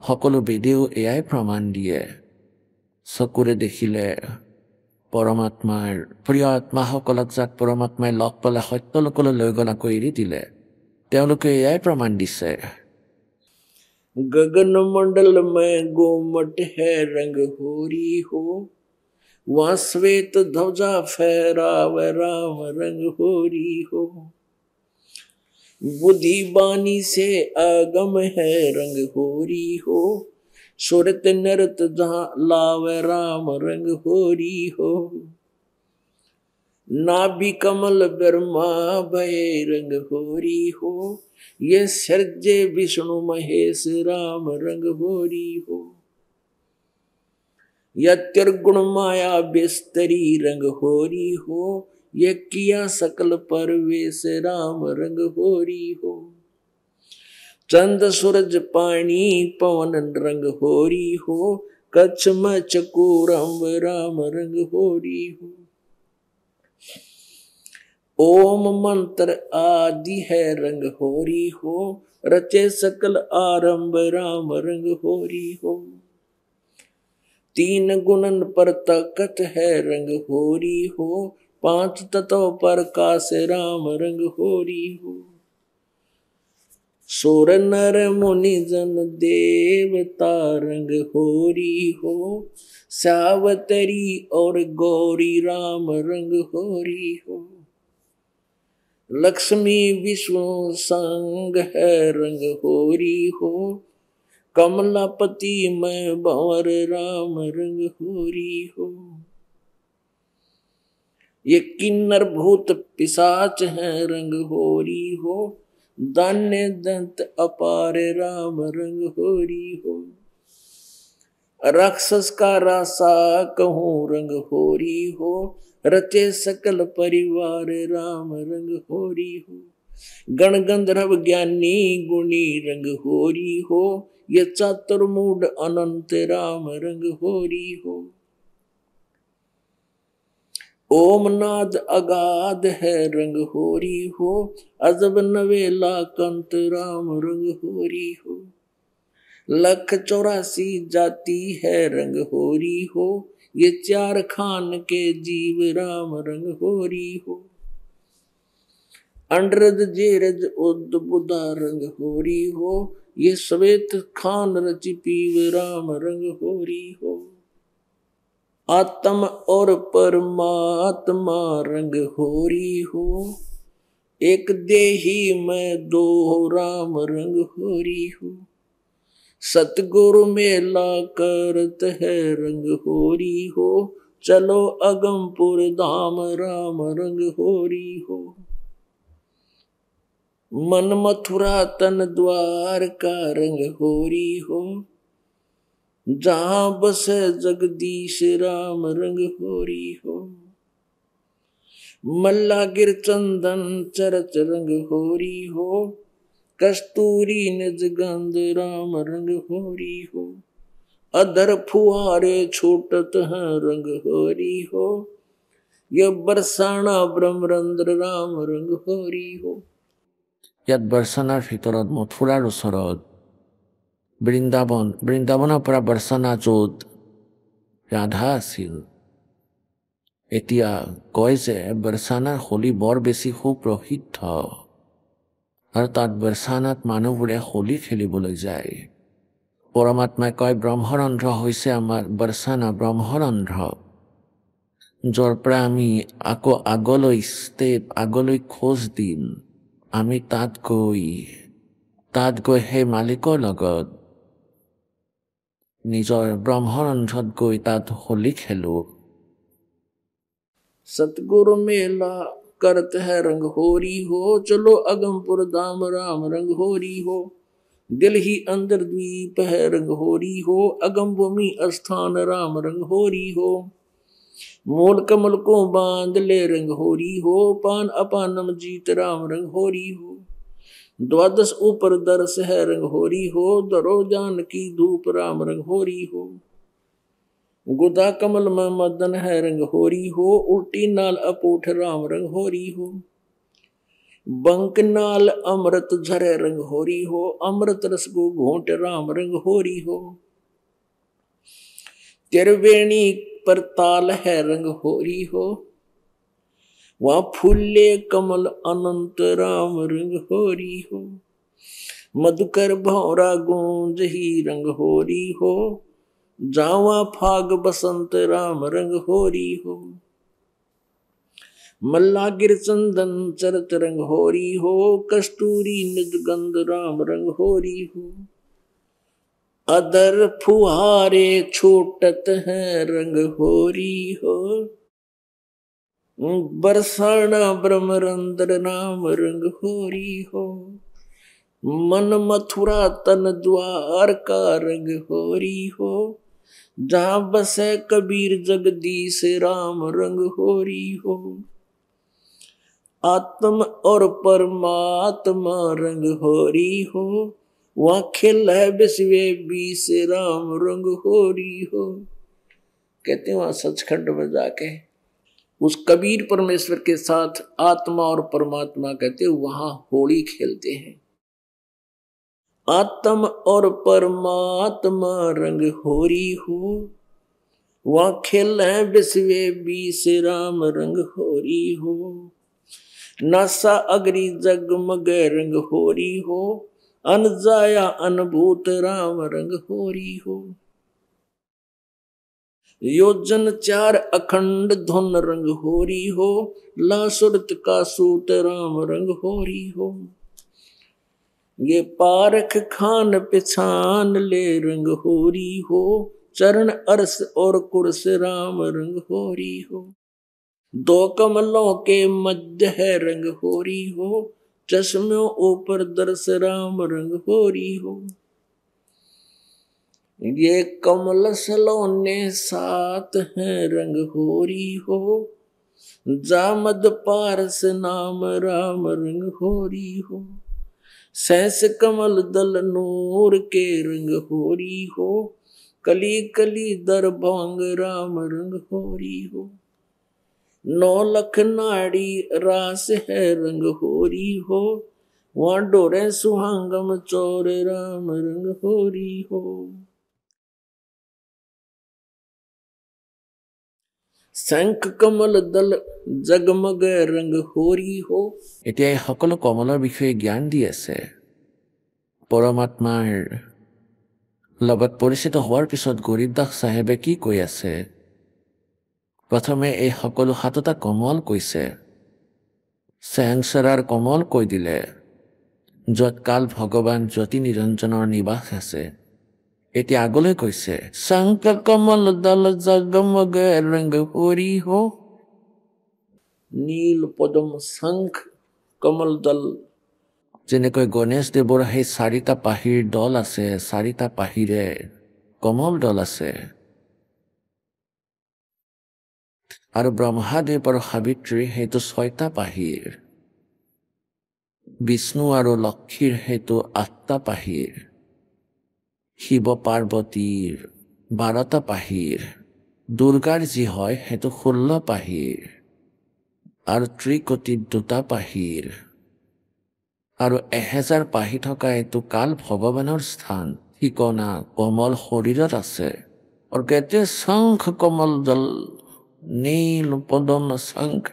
সকলো বেদেও এয়াই প্ৰমাণ দিয়ে। চকুৰে দেখিলে পৰমাত্মাৰ প্ৰিয় আত্মাসকলক যাক পৰমাত্মাই লগ পালে সত্যলোকলৈ লৈ গল, আকৌ এৰি দিলে, তেওঁলোকে এয়াই প্ৰমাণ দিছে। गगन मंडल में गोमट है रंग होरी हो, वहाँ श्वेत ध्वजा फहरावे राम रंग होरी हो। बुद्धि बानी से आगम है रंग होरी हो, सुरत नरत जहाँ लावे राम रंग होरी हो। नाभि कमल ब्रह्मा भय रंग होरी हो, ये सर्जे विष्णु महेश राम रंग होरी हो। यह त्रिगुण माया बिस्तरी रंग होरी हो, ये किया सकल परवेश राम रंग होरी हो। चंद सूरज पानी पवन रंग होरी हो, कच्छ मच्छ कूरम राम रंग होरी हो। ओम मंत्र आदि है रंग होरी हो, रचे सकल आरंभ राम रंग होरी हो। तीन गुणन पर ताकत है रंग होरी हो, पांच तत्व पर काश राम रंग होरी हो। सुर नर मुनि जन देवता रंग होरी हो, सावतरी और गौरी राम रंग होरी हो। लक्ष्मी विष्णु संग है रंग होरी हो, कमलापति में भंवर राम रंग होरी हो। ये किन्नर भूत पिशाच है रंग होरी हो, दान्य दंत अपार राम रंग होरी हो। राक्षस का रासा कहूँ रंग होरी हो, रचे सकल परिवार राम रंग होरी हो। गण गंधर्व ज्ञानी गुणी रंग होरी हो, ये चातुर्मूढ़ अनंत राम रंग होरी हो। ओम नाद अगाध है रंग होरी हो, अजब नवेला कंत राम रंग होरी हो। 184 जाति है रंग होरी हो, ये 4 खान के जीव राम रंग होरी हो। अंडरज जेरज उद बुदा रंग होरी हो, ये श्वेत खान रचि पीव राम रंग होरी हो। आत्म और परमात्मा रंग होरी हो, एक देही में 2 राम रंग होरी हो। सतगुरु मेला करत है रंग होरी हो, चलो अगमपुर धाम राम रंग होरी हो। मन मथुरा तन द्वार का रंग होरी हो, जहां बसे जगदीश राम रंग होरी हो। मल्ला गिर चंदन चरच रंग होरी हो, कस्तूरी निज गंध राम रंग होरी हो। अधर फुहारे छूटत है रंग होरी हो, यह बरसाना ब्रह्मरंद्र राम रंग होरी हो। ইয়াত বৰ্ষানাৰ ভিতৰত মথুৰাৰ ওচৰত বৃন্দাবনৰ পৰা বৰ্ষানা য'ত ৰাধা আছিল, এতিয়া কয় যে বৰ্ষানাৰ হোলী বৰ বেছি সুপ্ৰসিদ্ধ আৰু তাত বৰ্ষানাত মানুহবোৰে হোলী খেলিবলৈ যায়। পৰমাত্মাই কয় ব্ৰহ্মৰন্ধ্ৰ হৈছে আমাৰ বৰ্ষানা ব্ৰহ্মৰন্ধ্ৰ, য'ৰ পৰা আমি আকৌ আগলৈ খোজ দিম। আমি তাত গৈ সেই মালিকৰ লগত নিজৰ ব্ৰহ্মৰন্ধ্ৰত গৈ তাত হোলী খেলো। सतगुरु मेला करत है रंग होरी हो, चलो अगमपुर धाम राम रंग होरी हो। दिल ही अंदर द्वीप है रंग होरी हो, अगम भूमि स्थान राम रंग होरी हो। मूल कमल को बांध ले रंग होरी हो, पान अपानम जीत राम रंग होरी हो। 12 ऊपर दर्श है रंग होरी हो, दरो जान की धूप राम रंग होरी हो। गुदा कमल में मदन है रंग होरी हो, उल्टी नाल अपूठ राम रंग होरी हो। बंक नाल अमृत झरे रंग होरी हो, अमृत रस को घोंट राम रंग होरी हो। त्रिवेणी पर ताल है रंग होरी हो, वहाँ फूले कमल अनंत राम रंग होरी हो। मधुकर भौरा गूंज ही रंग होरी हो, जावा फाग बसंत राम रंग होरी हो। मल्ला गिर चंदन चरत रंग होरी हो, कस्तूरी निज गंध राम रंग होरी हो। अदर फुहारे छूटत है रंग होरी हो, बरसाना ब्रह्मरंद्र नाम रंग होरी हो। मन मथुरा तन द्वार का रंग होरी हो, जहां बसे कबीर जगदीश राम रंग होरी हो। आत्म और परमात्मा रंग होरी हो, वहाँ खिल है बिस्वे बीस राम रंग होरी हो। कहते हैं वहां सचखंड में जाके उस कबीर परमेश्वर के साथ आत्मा और परमात्मा कहते वहां होली खेलते हैं। आत्म और परमात्मा रंग होरी हो, वहां खेल है बिस्वे बीस राम रंग होरी हो। नासा अगरी जगमग रंग होरी हो, अनजाया अनभूत राम रंग होरी हो। योजन 4 अखंड धुन रंग होरी हो, लासुरत का सूत राम रंग होरी हो। ये पारख खान पिछान ले रंग होरी हो, चरण अरस और कुर्स राम रंग होरी हो। 2 कमलों के मध्य है रंग होरी हो, चश्मों ऊपर दर्श राम रंग होरी हो। ये कमल सलोने सात हैं रंग होरी हो, जामद पारस नाम राम रंग होरी हो, सहस कमल दल नूर के रंग होरी हो, कली कली दर भांग राम रंग होरी हो, 9 लख नाड़ी रास है रंग होरी हो, वहां डोरे सुहांगम चोर राम रंग होरी हो। शंख कमल दल जगमग रंग होरी हो। এতিয়া সকলো কমলৰ বিষয়ে জ্ঞান দি আছে। পৰমাত্মাৰ লগত পৰিচিত হোৱাৰ পিছত গৰীবদাস চাহেবে কি কৈ আছে? প্ৰথমে এই সকলো 7টা কমল কৈছে। সেংসাৰৰ কমল কৈ দিলে, য'ত কাল ভগৱান জ্যোতি নিৰঞ্জনৰ নিবাস আছে। এতিয়া আগলৈ কৈছে, শংখ কমল দল জগমগ ৰংগ হৰি হো, নীল পদম শংখ কমল দল। যেনেকৈ গণেশ দেৱৰ সেই 4টা পাহিৰ দল আছে, 4টা পাহিৰে কমল দল আছে, আৰু ব্ৰহ্মাদেৱ আৰু সাবিত্ৰী সেইটো 6টা পাহিৰ, বিষ্ণু আৰু লক্ষীৰ সেইটো 8টা পাহিৰ, শিৱ পাৰ্বতীৰ 12টা পাহিৰ, দুৰ্গাৰ যি হয় সেইটো 16 পাহিৰ, আৰু ত্ৰিকোটিত 2টা পাহিৰ, আৰু 1000 পাহি থকা এইটো কাল ভগৱানৰ স্থান ঠিকনা কমল শৰীৰত আছে। আৰু কেতিয়া শংখ কমল দল নীল পদম শংখ,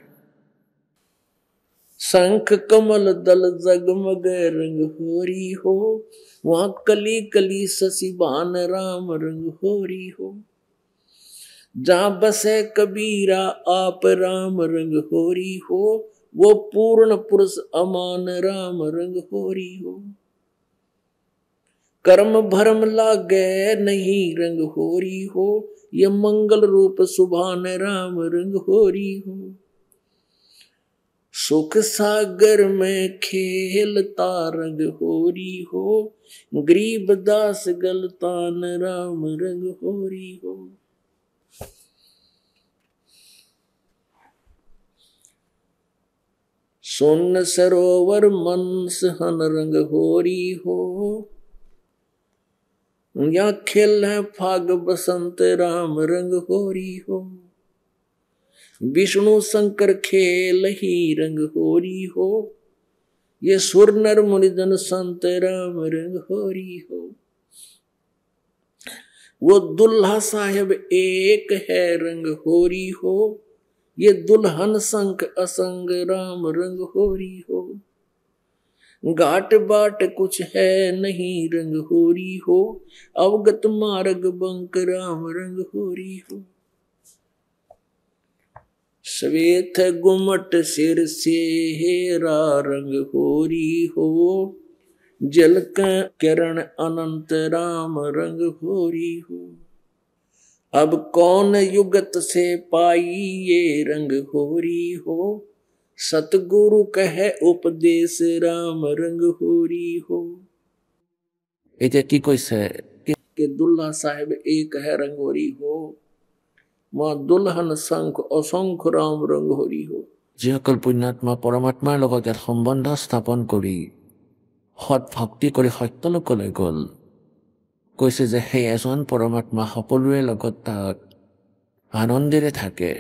शंख कमल दल जगमग रंग होरी हो, वहां कली कली शशि भान राम रंग होरी हो, जहां बसे कबीरा आप राम रंग होरी हो, वो पूर्ण पुरुष अमान राम रंग होरी हो, कर्म भरम लागे नहीं रंग होरी हो, ये मंगल रूप सुभान राम रंग होरी हो, सुख सागर में खेलता रंग होरी हो, गरीब दास गलतान राम रंग होरी हो। सुन सरोवर मनस हन रंग होरी हो, या खिल है फाग बसंत राम रंग होरी हो, विष्णु शंकर खेल ही रंग होरी हो, ये सुर नर मुनिजन संत राम रंग होरी हो, वो दुल्हा साहेब एक है रंग होरी हो, ये दुल्हन संक असंग राम रंग होरी हो, घाट बाट कुछ है नहीं रंग होरी हो, अवगत मार्ग बंक राम रंग होरी हो, श्वेत गुमट सिर से हेरा रंग होरी हो, जल का किरण अनंत राम रंग होरी हो, अब कौन युगत से पाई ये रंग होरी हो, सतगुरु कहे उपदेश राम रंग होरी हो। এতিয়া কি কৈছে कि दुल्हा साहेब एक है रंग होरी हो, मां दुल्हन शंख असंख्य राम रंग होरी हो। যিসকল পুণ্যাত্মা পৰমাত্মাৰ লগত এক সম্বন্ধ স্থাপন কৰি সৎ ভক্তি কৰি সত্যলোকলৈ গ'ল, কৈছে যে সেই এজন পৰমাত্মা সকলোৰে লগত তাত আনন্দেৰে থাকে।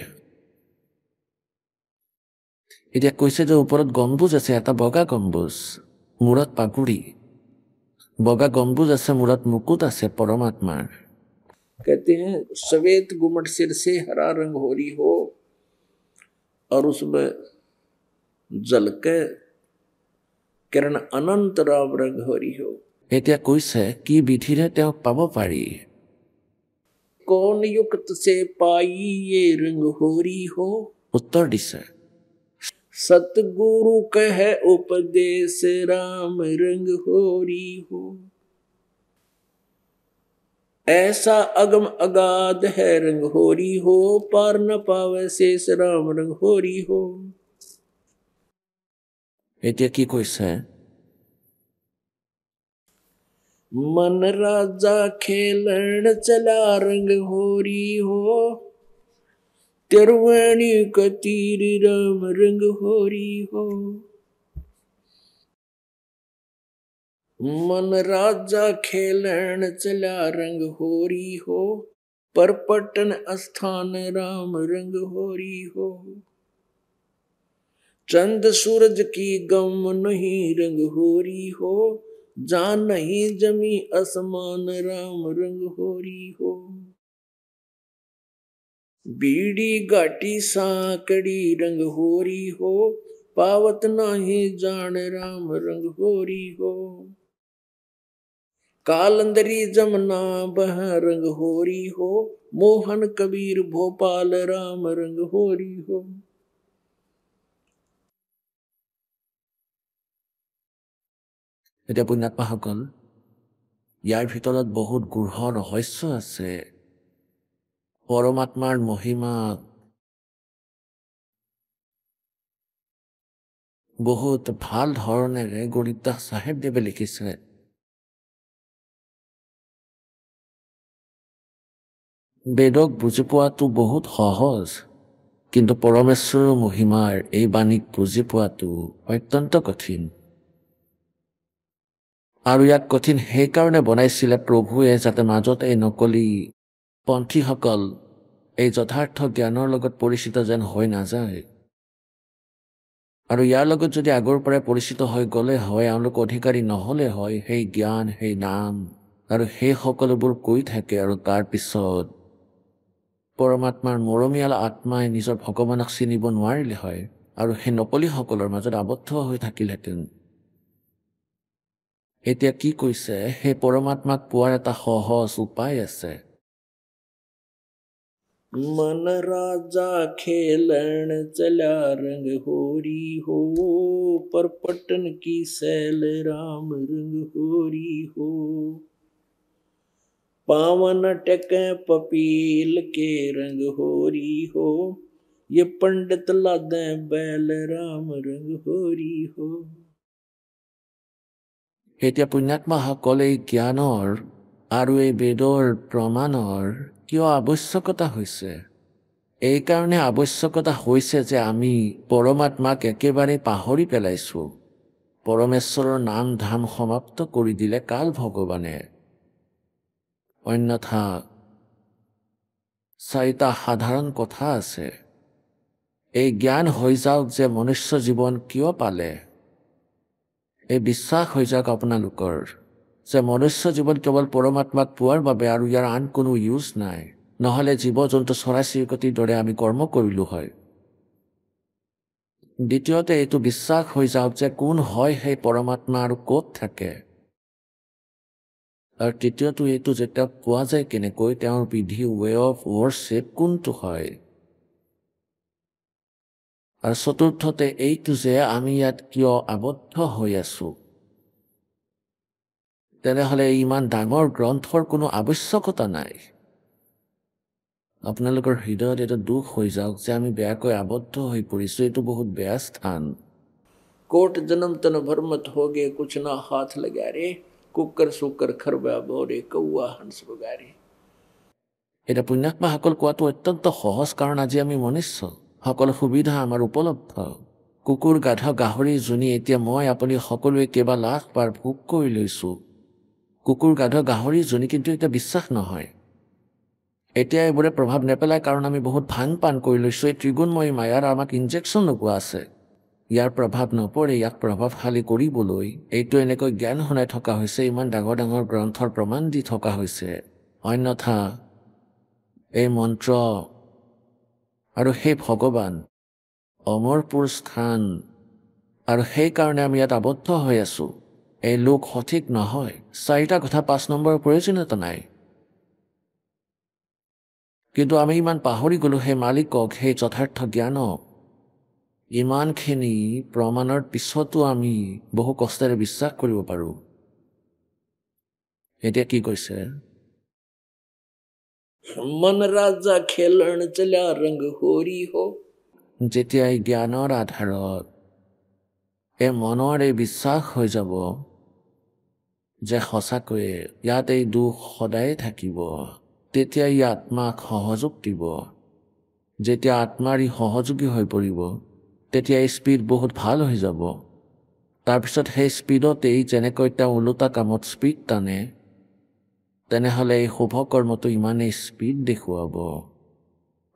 এতিয়া কৈছে যে ওপৰত গম্বুজ আছে, এটা বগা গম্বুজ, মূৰত পাগুৰি, বগা গম্বুজ আছে, মূৰত মুকুট আছে পৰমাত্মাৰ। कहते हैं श्वेत गुमट सिर से हरा रंग होरी हो, और उसमें जल के किरण अनंत राम रंग होरी हो। এতিয়া কৈছে কি বিধিৰে তেওঁক পাব পাৰি। कौन युक्त से पाई ये रंग होरी हो, उत्तर दिसे सतगुरु कहे उपदेश राम रंग होरी हो, ऐसा अगम अगाध है रंग होरी हो, पार न पावे शेष राम रंग होरी हो। এতিয়া কি কৈছে? मन राजा खेलन चला रंग होरी हो तिरवाणी कतीर राम रंग होरी हो मन राजा खेलन चला रंग होरी हो पर पटन स्थान राम रंग होरी हो चंद सूरज की गम नहीं रंग होरी हो जान नहीं जमी आसमान राम रंग होरी हो बीड़ी घाटी साकड़ी रंग होरी हो पावत नहीं जान राम रंग होरी हो कालंदरी जमुना बह रंग होरी हो मोहन कबीर भोपाल राम रंग होरी हो এতিয়া পুণ্যাত্মাসকল ইয়াৰ ভিতৰত বহুত গূঢ় ৰহস্য আছে পৰমাত্মাৰ মহিমা বহুত ভাল ধৰণেৰে গৰিবদাস চাহেবদেৱে লিখিছে বেদক বুজি পোৱাটো বহুত সহজ কিন্তু পৰমেশ্বৰৰ মহিমাৰ এই বাণীক বুজি পোৱাটো অত্যন্ত কঠিন আৰু ইয়াক কঠিন সেইকাৰণে বনাইছিলে প্ৰভুৱে যাতে মাজত এই নকলি পন্থীসকল এই যথাৰ্থ জ্ঞানৰ লগত পৰিচিত যেন হৈ নাযায় আৰু ইয়াৰ লগত যদি আগৰ পৰাই পৰিচিত হৈ গ'লে হয় এওঁলোক অধিকাৰী নহ'লে হয় সেই জ্ঞান সেই নাম আৰু সেই সকলোবোৰ কৈ থাকে আৰু তাৰপিছত পৰমাত্মাৰ মৰমীয়াল আত্মাই নিজৰ ভগৱানক চিনিব নোৱাৰিলে হয় আৰু সেই নকলিসকলৰ মাজত আবদ্ধ হৈ থাকিলহেঁতেন এতিয়া কি কৈছে সেই পৰমাত্মাক পোৱাৰ এটা সহজ উপায় আছে मन राजा खेलन चला रंग होरी हो पर पटन की सैल राम रंग होरी हो पावन टके पपील के रंग होरी हो ये पंडित लादे बैल राम रंग होरी हो এতিয়া পুণ্যাত্মাসকল এই জ্ঞানৰ আৰু এই বেদৰ প্ৰমাণৰ কিয় আৱশ্যকতা হৈছে এইকাৰণে আৱশ্যকতা হৈছে যে আমি পৰমাত্মাক একেবাৰে পাহৰি পেলাইছো পৰমেশ্বৰৰ নাম ধাম সমাপ্ত কৰি দিলে কাল ভগৱানে অন্যথা চাৰিটা সাধাৰণ কথা আছে এই জ্ঞান হৈ যাওক যে মনুষ্য জীৱন কিয় পালে এই বিশ্বাস হৈ যাওক আপোনালোকৰ যে মনুষ্য জীৱন কেৱল পৰমাত্মাক পোৱাৰ বাবে আৰু ইয়াৰ আন কোনো ইউজ নাই নহ'লে জীৱ জন্তু চৰাই চিৰিকটিৰ দৰে আমি কৰ্ম কৰিলো হয় দ্বিতীয়তে এইটো বিশ্বাস হৈ যাওক যে কোন হয় সেই পৰমাত্মা আৰু ক'ত থাকে আৰু তৃতীয়টো এইটো যে তেওঁক পোৱা যায় কেনেকৈ তেওঁৰ বিধি ৱে অফ ৱৰ্শ্বিপ কোনটো হয় আৰু চতুৰ্থতে এইটো যে আমি ইয়াত কিয় আবদ্ধ হৈ আছো তেনেহ'লে ইমান ডাঙৰ গ্ৰন্থৰ কোনো আৱশ্যকতা নাই আপোনালোকৰ হৃদয়ত এটা দুখ হৈ যাওক যে আমি বেয়াকৈ আবদ্ধ হৈ পৰিছো এইটো বহুত বেয়া স্থান কোট জনম তন ভৰমত হোগে কুছ না হাত লগাৰে কুকৰ সুকৰ খৰবা বৰে কৌৱা হংস বগাৰে এটা পুণ্যাত্মাসকল কোৱাটো অত্যন্ত সহজ কাৰণ আজি আমি মনুষ্য সকলো সুবিধা আমাৰ উপলব্ধ কুকুৰ গাধ গাহৰি যোনি এতিয়া মই আপুনি সকলোৱে কেইবা লাখ বাৰ ভোগ কৰি লৈছো কুকুৰ গাধ গাহৰি যোনি কিন্তু এটা বিশ্বাস নহয় এতিয়া এইবোৰে প্ৰভাৱ নেপেলায় কাৰণ আমি বহুত ভাং পান কৰি লৈছো এই ত্ৰিগুণময়ী মায়াৰ আমাক ইনজেকশ্যন লগোৱা আছে ইয়াৰ প্ৰভাৱ নপৰে ইয়াক প্ৰভাৱশালী কৰিবলৈ এইটো এনেকৈ জ্ঞান শুনাই থকা হৈছে ইমান ডাঙৰ ডাঙৰ গ্ৰন্থৰ প্ৰমাণ দি থকা হৈছে অন্যথা এই মন্ত্ৰ আৰু সেই ভগৱান অমৰপুৰ স্থান আৰু সেইকাৰণে আমি ইয়াত আবদ্ধ হৈ আছো এই লোক সঠিক নহয় চাৰিটা কথা 5 নম্বৰৰ প্ৰয়োজনীয়তা নাই কিন্তু আমি ইমান পাহৰি গলো সেই মালিকক সেই যথাৰ্থ জ্ঞানক ইমানখিনি প্ৰমাণৰ পিছতো আমি বহু কষ্টেৰে বিশ্বাস কৰিব পাৰো এতিয়া কি কৈছে मन राजा खेलन चला रंग होरी हो যেতিয়া এই জ্ঞানৰ আধাৰত এই মনৰ এই বিশ্বাস হৈ যাব যে সঁচাকৈয়ে ইয়াত এই দুখ সদায়ে থাকিব, তেতিয়া ই আত্মাক সহযোগ দিব। যেতিয়া আত্মাৰ ই সহযোগী হৈ পৰিব, তেতিয়া এই স্পীড বহুত ভাল হৈ যাব। তাৰপিছত সেই স্পীডতেই যেনেকৈ তেওঁ ওলোটা কামত স্পীড টানে, তেনেহ'লে এই শুভ কৰ্মটো ইমানেই স্পীড দেখুৱাব।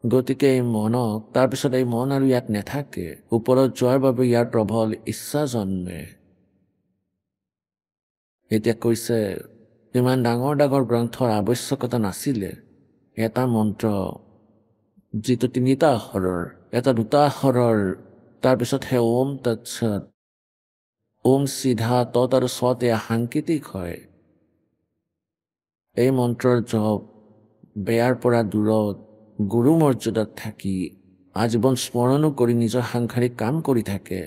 গতিকে এই মনক, তাৰপিছত এই মন আৰু ইয়াত নাথাকে, ওপৰত যোৱাৰ বাবে ইয়াৰ প্ৰবল ইচ্ছা জন্মে। এতিয়া কৈছে ইমান ডাঙৰ ডাঙৰ গ্ৰন্থৰ আৱশ্যকতা নাছিলে। এটা মন্ত্ৰ যিটো 3টা আখৰৰ, এটা 2টা আখৰৰ, তাৰপিছতহে ওম তৎসৎ। ওম চিধা তৎ আৰু সৎ এয়া সাংকেতিক হয়। এই মন্ত্ৰৰ জপ বেয়াৰ পৰা দূৰত গুৰু মৰ্যাদাত থাকি আজীৱন স্মৰণো কৰি নিজৰ সাংসাৰিক কাম কৰি থাকে,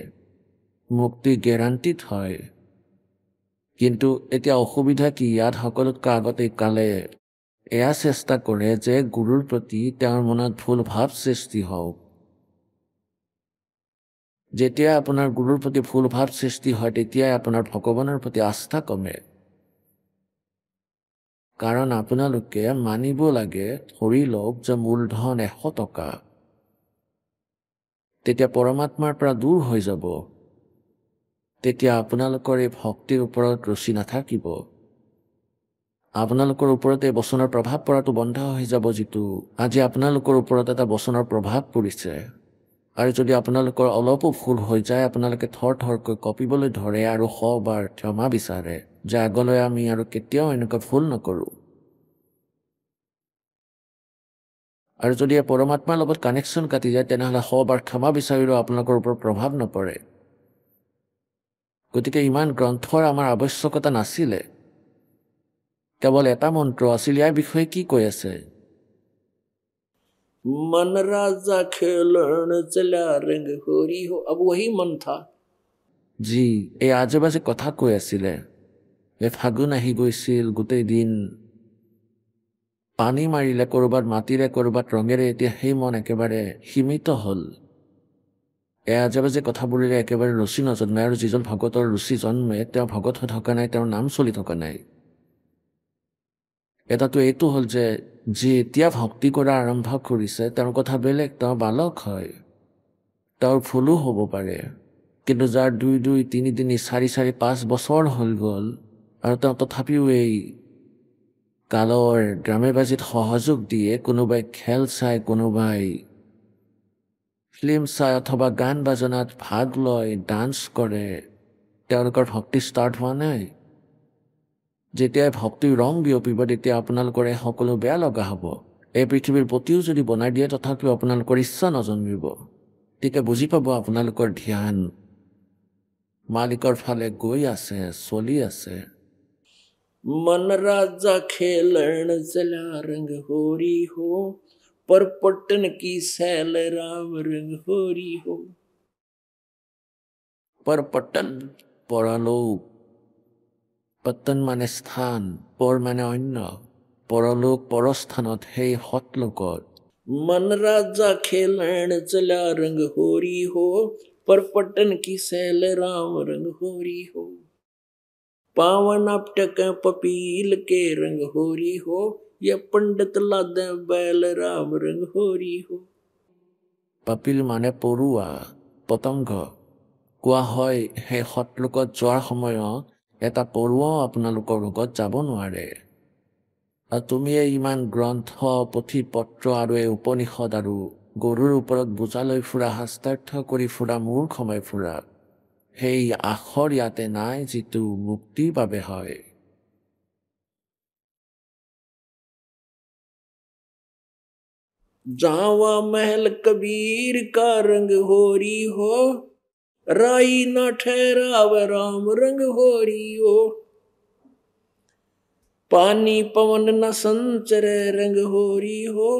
মুক্তি গেৰাণ্টিত হয়। কিন্তু এতিয়া অসুবিধা কি, ইয়াত সকলোতকৈ আগতে কালে এয়া চেষ্টা কৰে যে গুৰুৰ প্ৰতি তেওঁৰ মনত ভুল ভাৱ সৃষ্টি হওক। যেতিয়া আপোনাৰ গুৰুৰ প্ৰতি ভুল ভাৱ সৃষ্টি হয়, তেতিয়াই আপোনাৰ ভগৱানৰ প্ৰতি আস্থা কমে। কাৰণ আপোনালোকে মানিব লাগে, ধৰি লওক যে মূলধন 100 টকা, তেতিয়া পৰমাত্মাৰ পৰা দূৰ হৈ যাব। তেতিয়া আপোনালোকৰ এই ভক্তিৰ ওপৰত ৰুচি নাথাকিব। আপোনালোকৰ ওপৰত এই বচনৰ প্ৰভাৱ পৰাটো বন্ধ হৈ যাব, যিটো আজি আপোনালোকৰ ওপৰত এটা বচনৰ প্ৰভাৱ পৰিছে। আৰু যদি আপোনালোকৰ অলপো ভুল হৈ যায়, আপোনালোকে থৰ থৰকৈ কঁপিবলৈ ধৰে আৰু 100 বাৰ ক্ষমা বিচাৰে যে আগলৈ আমি আৰু কেতিয়াও এনেকুৱা ভুল নকৰোঁ। আৰু যদি পৰমাত্মাৰ লগত কানেকশ্যন কাটি যায়, তেনেহ'লে 100 বাৰ ক্ষমা বিচাৰিলেও আপোনালোকৰ ওপৰত প্ৰভাৱ নপৰে। গতিকে ইমান গ্ৰন্থৰ আমাৰ আৱশ্যকতা নাছিলে, কেৱল এটা মন্ত্ৰ আছিল। ইয়াৰ বিষয়ে কি কৈ আছে? मन राजा खेलन चला रंग होरी हो। अब वही मन था। যি এই আজে বাজে কথা কৈ আছিলে। এই ফাগুন আহি গৈছিল, গোটেই দিন পানী মাৰিলে, ক'ৰবাত মাটিৰে ক'ৰবাত ৰঙেৰে। এতিয়া সেই মন একেবাৰে সীমিত হ'ল। এই আজে বাজে কথাবোৰেৰে একেবাৰে ৰুচি নজন্মে। আৰু যিজন ভগতৰ ৰুচি জন্মে, তেওঁ ভগত হৈ থকা নাই, তেওঁৰ নাম চলি থকা নাই। এটাতো এইটো হ'ল যে যি এতিয়া ভক্তি কৰা আৰম্ভ কৰিছে, তেওঁৰ কথা বেলেগ। তেওঁ বালক হয়, তেওঁৰ ভুলো হ'ব পাৰে। কিন্তু যাৰ 2, 2, 3, 3, 4, 4, 5 বছৰ হৈ গ'ল, আৰু তেওঁ তথাপিও এই কালৰ ড্ৰামে বাজিত সহযোগ দিয়ে। কোনোবাই খেল চাই, কোনোবাই ফিল্ম চাই, অথবা গান বাজনাত ভাগ লয়, ডান্স কৰে। তেওঁলোকৰ ভক্তি ষ্টাৰ্ট হোৱা নাই। যেতিয়াই ভক্তিৰ ৰং বিয়পিব, তেতিয়া আপোনালোকৰ এই সকলো বেয়া লগা হ'ব। এই পৃথিৱীৰ প্ৰতিও যদি বনাই দিয়ে, তথাপিও আপোনালোকৰ ইচ্ছা নজন্মিব। তেতিয়া বুজি পাব আপোনালোকৰ ধ্যান মালিকৰ ফালে গৈ আছে, চলি আছে। मन राजा खेलन चला रंग होरी हो, पर पट्टन की सैल राम रंग होरी हो। पर पट्टन পৰলোক, পত্তন মানে স্থান, পৰ মানে অন্য, পৰলোক পৰস্থানত, সেই সতলোকত। मन राजा खेलन चला रंग होरी हो, पर पट्टन की सैल राम रंग होरी हो। पावन अपटक पपील के रंग होरी हो, ये पंडित लादे बैल राम रंग होरी हो। পাপিল মানে পৰুৱা, পতংগ। কোৱা হয় সেই সতলোকত যোৱাৰ সময়ত এটা পৰুৱাও আপোনালোকৰ লগত যাব নোৱাৰে। আৰু তুমি এই ইমান গ্ৰন্থ, পুথি পত্ৰ আৰু এই উপনিষদ আৰু গৰুৰ ওপৰত বোজা লৈ ফুৰা, শাস্ত্ৰাৰ্থ কৰি ফুৰা, মূৰ খমাই ফুৰা, সেই আখৰ ইয়াতে নাই যিটো মুক্তিৰ বাবে হয়। जावा महल कबीर का रंग होरी हो, राई न ठहराव राम रंग होरी हो। पानी पवन न संचर रंग होरी हो,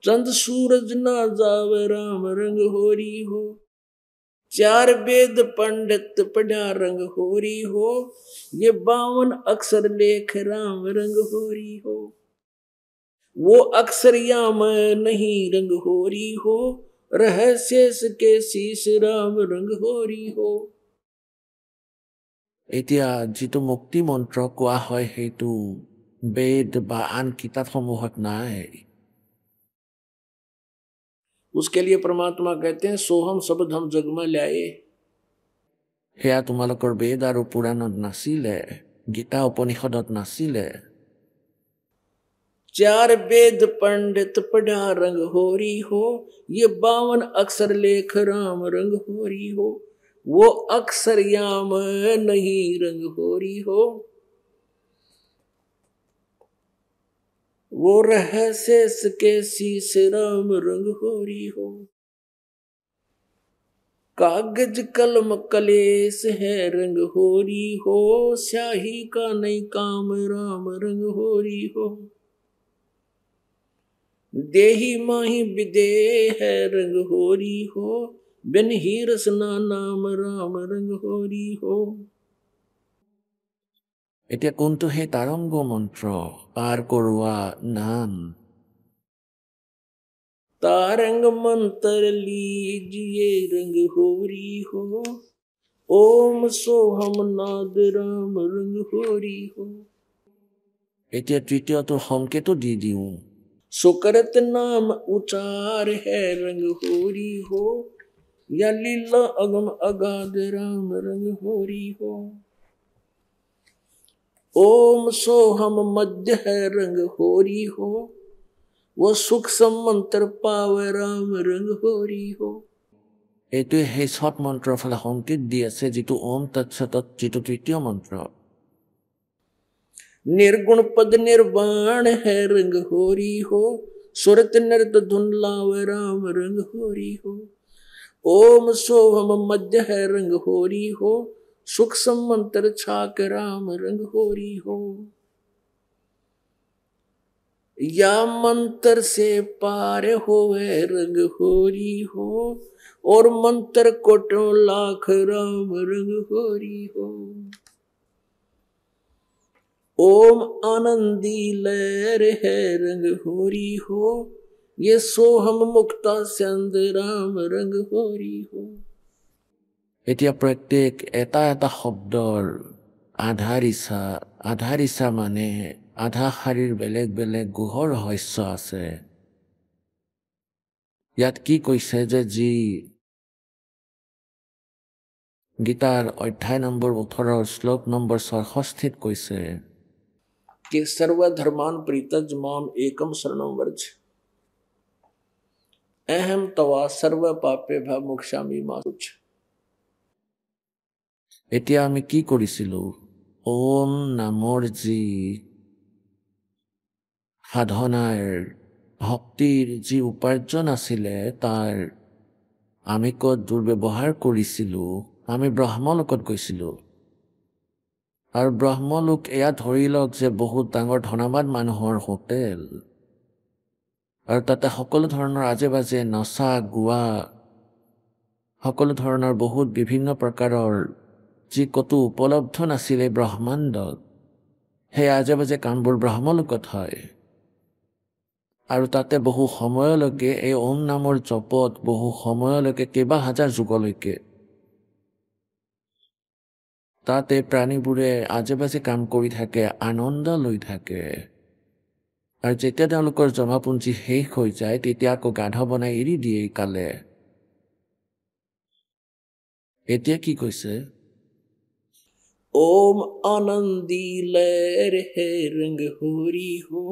चंद सूरज न जाव राम रंग होरी हो। 4 वेद पंडित पढ़ा रंग होरी हो, ये 52 अक्षर लेख राम रंग होरी हो। वो अक्षर याम नहीं रंग होरी हो, रहस्य के शीश राम रंग होरी हो। এতিয়া যিটো মুক্তি মন্ত্ৰ কোৱা হয় সেইটো বেদ বা আন কিতাপসমূহত নাই। उसके लिए परमात्मा कहते हैं सोहम शब्द हम जग में लाए। সেয়া তোমালোকৰ বেদ আৰু পুৰাণত নাছিলে, গীতা উপনিষদত নাছিলে। 4 वेद पंडित पढ़ा रंग होरी हो, ये 52 अक्षर लेख राम रंग होरी हो, वो अक्षर याम नहीं रंग होरी हो, वो रहस्य के शीश राम रंग होरी हो, कागज कलम कलेस है रंग होरी हो, स्याही का नहीं काम राम रंग होरी हो, देही माही विदेह है रंग होरी हो, बिन ही रसना नाम राम रंग होरी हो। এতিয়া কোনটো সেই তাৰংগ মন্ত্ৰ পাৰ কৰোৱা নাম? तारंग मंत्र लीजिए रंग होरी हो, ओम सोहम नाद राम रंग होरी हो। এতিয়া তৃতীয়টো সংকেতো দি দিওঁ। सुकृत नाम उचार है रंग होरी हो, या लीला अगम अगाध राम रंग होरी हो, ओम सोहम मध्य है रंग होरी हो, वो सुख समंत्र पावे राम रंग होरी हो। এইটোৱে সেই সৎ মন্ত্ৰৰ ফালে সংকেত দি আছে যিটো ওম তৎসতত যিটো তৃতীয় মন্ত্ৰ। निर्गुण पद निर्वाण है रंग होरी हो, सुरत नृत धुन लावे राम रंग होरी हो, ओम सोहम मध्य है रंग होरी हो, सुख समंत्र छाक राम रंग होरी हो, या मंत्र से पार होवे रंग होरी हो, और मंत्र कोटों लाख राम रंग होरी हो, ओम आनंदी लहर है रंग होरी हो, ये सोहम मुक्ता चंद राम रंग होरी हो। এতিয়া প্ৰত্যেক এটা এটা শব্দৰ আধা ৰিচা মানে আধা শাৰীৰ বেলেগ বেলেগ গুহ ৰহস্য আছে। ইয়াত কি কৈছে যে যি গীতাৰ অধ্যায় নম্বৰ 18 শ্লোক নম্বৰ 66 কৈছে कि सर्वधर्मान प्रीतज माम एकम शरणम वर्ज, अहम तवा सर्व पापे भ मोक्षामि मा तुच्छ। এতিয়া আমি কি কৰিছিলো? ওম নামৰ যি সাধনাৰ ভক্তিৰ যি উপাৰ্জন আছিলে তাৰ আমি ক'ত দুৰ্ব্যৱহাৰ কৰিছিলো? আমি ব্ৰহ্মলোকত গৈছিলো। আৰু ব্ৰহ্মলোক এয়া ধৰি লওক যে বহুত ডাঙৰ ধনাবাদ মানুহৰ হোটেল, আৰু তাতে সকলো ধৰণৰ আজে বাজে নচা গোৱা, সকলো ধৰণৰ বহুত বিভিন্ন প্ৰকাৰৰ যি কতো উপলব্ধ নাছিলে ব্ৰহ্মাণ্ডত, সেই আজে বাজে কামবোৰ ব্ৰহ্মলোকত হয়। আৰু তাতে বহু সময়লৈকে এই ওম নামৰ জপত বহু সময়লৈকে কেইবা হাজাৰ যুগলৈকে তাতে প্ৰাণীবোৰে আজে বাজে কাম কৰি থাকে, আনন্দ লৈ থাকে। আৰু যেতিয়া তেওঁলোকৰ জমাপুঞ্জী শেষ হৈ যায় তেতিয়া আকৌ গাধ বনাই এৰি দিয়ে কালে। এতিয়া কি কৈছে? ओम आनंदी लहर है रंग होरी हो,